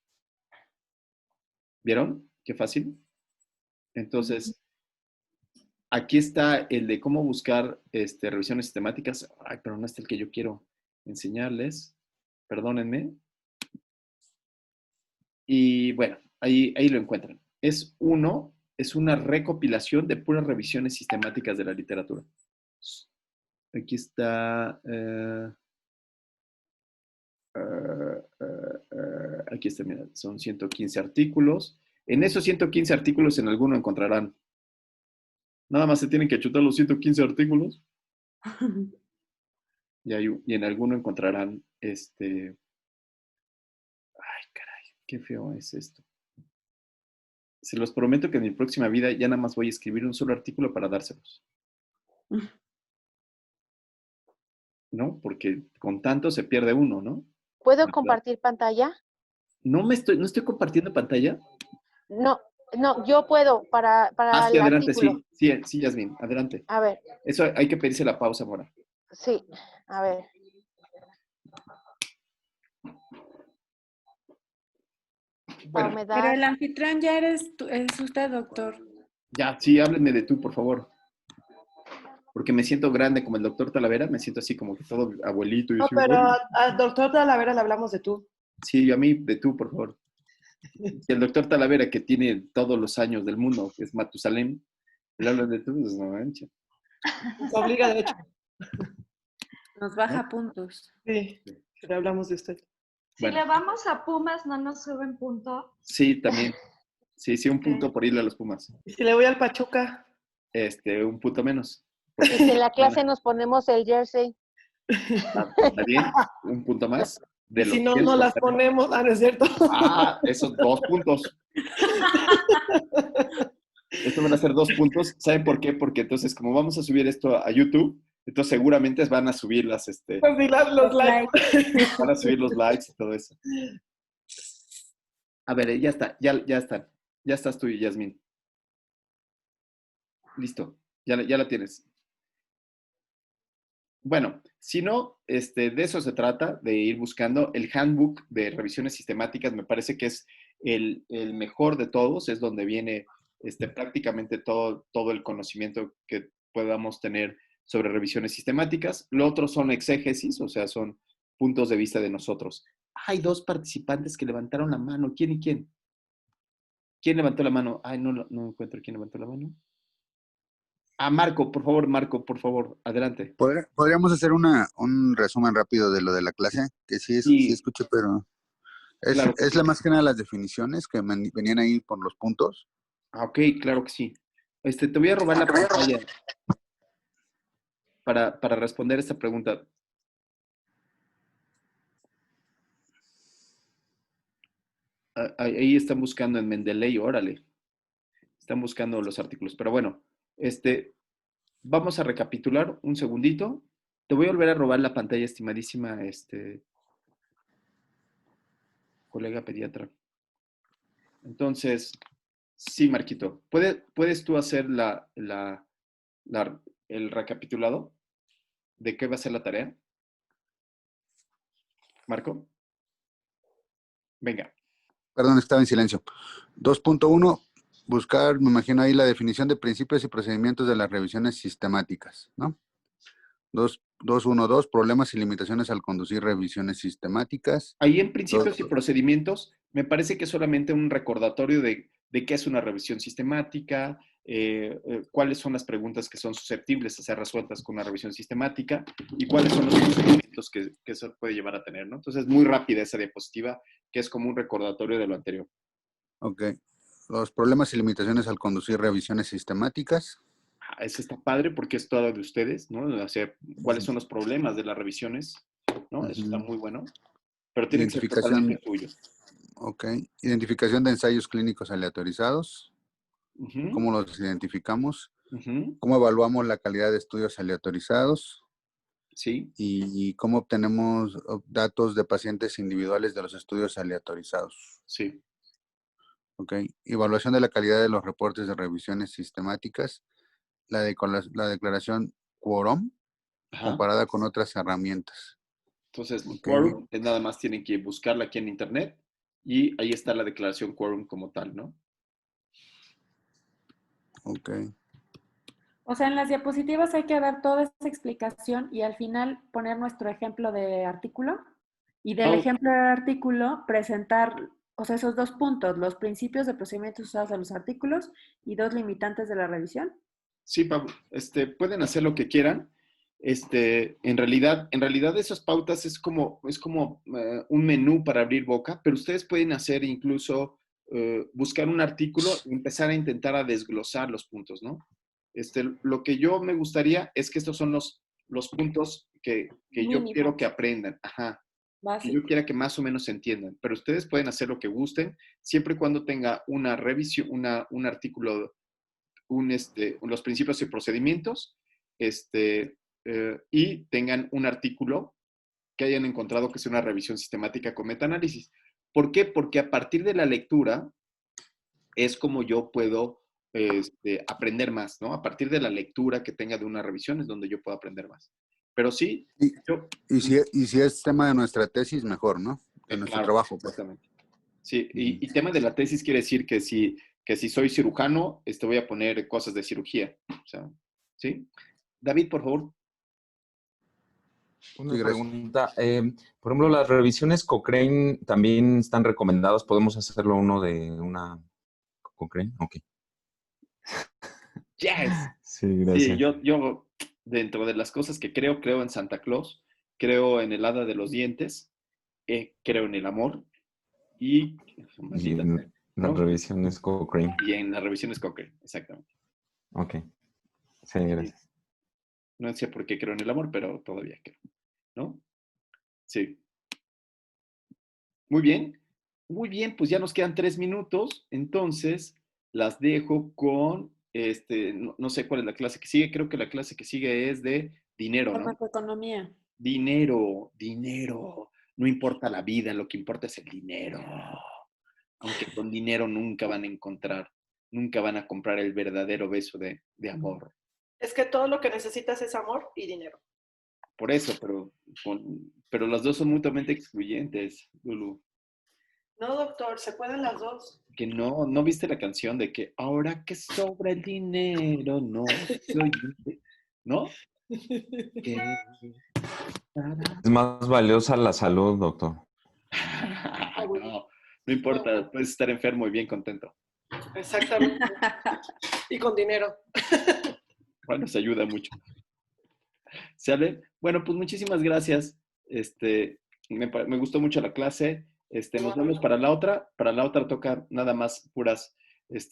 ¿Vieron? Qué fácil. Entonces, aquí está el de cómo buscar revisiones sistemáticas. Ay, pero no está el que yo quiero enseñarles. Perdónenme. Y bueno, ahí lo encuentran. Es una recopilación de puras revisiones sistemáticas de la literatura. Aquí está. Aquí está, mira, son 115 artículos. En esos 115 artículos en alguno encontrarán. Nada más se tienen que chutar los 115 artículos. Y en alguno encontrarán Ay, caray, qué feo es esto. Se los prometo que en mi próxima vida ya nada más voy a escribir un solo artículo para dárselos. ¿No? Porque con tanto se pierde uno, ¿no? ¿Puedo compartir pantalla? No estoy compartiendo pantalla. No, yo puedo para Sí, el adelante, artículo. sí, Yasmín, adelante. A ver. Eso hay que pedirse la pausa, Mora. Sí, a ver. Bueno, pero el anfitrión ya es usted, doctor. Ya, sí, háblenme de tú, por favor. Porque me siento grande como el doctor Talavera, me siento así como que todo abuelito. Y No, así, pero al doctor Talavera le hablamos de tú. Sí, a mí de tú, por favor. Y el doctor Talavera, que tiene todos los años del mundo, que es Matusalén, le hablan de tú, pues no manches. Nos obliga, de hecho. Nos baja puntos. Sí, le hablamos de usted. Si le vamos a Pumas, ¿no nos suben punto? Sí, también. Sí, un punto por irle a los Pumas. ¿Y si le voy al Pachuca? Un punto menos. Y si en la clase nos ponemos el jersey. ¿Está bien? Un punto más. Y si no, no las ponemos, ¿no es cierto? Esos 2 puntos. Esto van a ser 2 puntos. ¿Saben por qué? Porque entonces, como vamos a subir esto a YouTube, entonces seguramente van a subir las, los likes. Van a subir los likes y todo eso. A ver, ya está, ya están. Ya estás tú, Yasmín. Listo, ya la tienes. Bueno, si no, de eso se trata, de ir buscando. El handbook de revisiones sistemáticas me parece que es el mejor de todos, es donde viene prácticamente todo el conocimiento que podamos tener sobre revisiones sistemáticas. Lo otro son exégesis, o sea, son puntos de vista de nosotros. Hay 2 participantes que levantaron la mano. ¿Quién y quién? ¿Quién levantó la mano? Ay, no encuentro quién levantó la mano. Marco, por favor, adelante. ¿Podríamos hacer un resumen rápido de lo de la clase? Que sí escuché, pero Claro que es la más que nada las definiciones que venían ahí por los puntos. Ok, claro que sí. Te voy a robar la pantalla para responder esta pregunta. Ahí están buscando en Mendeley, órale. Están buscando los artículos. Pero bueno, vamos a recapitular un segundito. Te voy a volver a robar la pantalla, estimadísima colega pediatra. Entonces, sí, Marquito, ¿puedes tú hacer el recapitulado de qué va a ser la tarea? Marco. Venga. Perdón, estaba en silencio. 2.1, buscar, me imagino ahí la definición de principios y procedimientos de las revisiones sistemáticas, ¿no? 2.1.2, problemas y limitaciones al conducir revisiones sistemáticas. Ahí en principios y procedimientos, me parece que es solamente un recordatorio de qué es una revisión sistemática, cuáles son las preguntas que son susceptibles de ser resueltas con una revisión sistemática y cuáles son los procedimientos que eso puede llevar a tener, ¿no? Entonces, muy rápida esa diapositiva, que es como un recordatorio de lo anterior. Ok. Los problemas y limitaciones al conducir revisiones sistemáticas. Eso está padre porque es todo de ustedes, ¿no? O sea, cuáles son los problemas de las revisiones, ¿no? Eso está muy bueno. Pero tiene que ser totalmente tuyo. Ok. Identificación de ensayos clínicos aleatorizados. ¿Cómo los identificamos? ¿Cómo evaluamos la calidad de estudios aleatorizados? Sí. Y cómo obtenemos datos de pacientes individuales de los estudios aleatorizados. Sí. Ok. Evaluación de la calidad de los reportes de revisiones sistemáticas. La declaración quórum comparada con otras herramientas. Entonces, quórum es nada más tienen que buscarla aquí en internet y ahí está la declaración quórum como tal, ¿no? Ok. O sea, en las diapositivas hay que dar toda esa explicación y al final poner nuestro ejemplo de artículo y del ejemplo de artículo presentar, o sea, esos 2 puntos, los principios de procedimientos usados en los artículos y 2 limitantes de la revisión. Sí, Pablo, pueden hacer lo que quieran. En realidad esas pautas es como un menú para abrir boca, pero ustedes pueden hacer incluso buscar un artículo y empezar a intentar a desglosar los puntos, ¿no? Lo que yo me gustaría es que estos son los puntos que yo quiero que aprendan. Ajá. Que yo quiera que más o menos se entiendan. Pero ustedes pueden hacer lo que gusten, siempre y cuando tenga una revisión, un artículo, los principios y procedimientos, y tengan un artículo que hayan encontrado que sea una revisión sistemática con metaanálisis. ¿Por qué? Porque a partir de la lectura es como yo puedo aprender más, ¿no? A partir de la lectura que tenga de una revisión es donde yo puedo aprender más. Pero sí, y si es tema de nuestra tesis, mejor, ¿no? De nuestro trabajo. Exactamente. Sí, y tema de la tesis quiere decir que si soy cirujano, voy a poner cosas de cirugía. O sea, ¿sí? David, por favor. Una pregunta. Por ejemplo, las revisiones Cochrane también están recomendadas. ¿Podemos hacerlo uno de una Cochrane? Ok. Yes. Sí, gracias. Sí, yo dentro de las cosas que creo en Santa Claus, creo en el hada de los dientes, creo en el amor y en las revisiones Cochrane. Y en las revisiones Cochrane, exactamente. Ok. Sí, gracias. No sé por qué creo en el amor, pero todavía creo, ¿no? Sí. Muy bien. Muy bien, pues ya nos quedan 3 minutos, entonces las dejo con, no sé cuál es la clase que sigue, creo que la clase que sigue es de dinero, ¿no? Macroeconomía. Dinero. No importa la vida, lo que importa es el dinero. Aunque con dinero nunca van a encontrar, nunca van a comprar el verdadero beso de amor. Es que todo lo que necesitas es amor y dinero. Por eso, pero las dos son mutuamente excluyentes, Lulu. No, doctor, se pueden las dos. Que no viste la canción de que ahora que sobra el dinero, no soy... ¿No? Es más valiosa la salud, doctor. No importa, puedes estar enfermo y bien contento. Exactamente. Y con dinero. Bueno, se ayuda mucho. ¿Sale? Bueno, pues muchísimas gracias. Me gustó mucho la clase. Nos vemos para la otra. Para la otra toca nada más puras,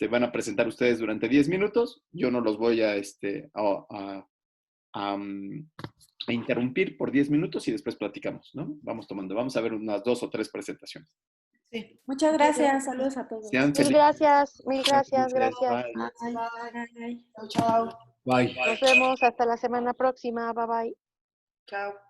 van a presentar ustedes durante 10 minutos. Yo no los voy a interrumpir por 10 minutos y después platicamos, ¿no? Vamos tomando. Vamos a ver unas 2 o 3 presentaciones. Sí. Muchas gracias. Saludos a todos. Mil gracias. Gracias. Bye. Bye. Chao. Bye. Nos vemos hasta la semana próxima. Bye bye. Chao.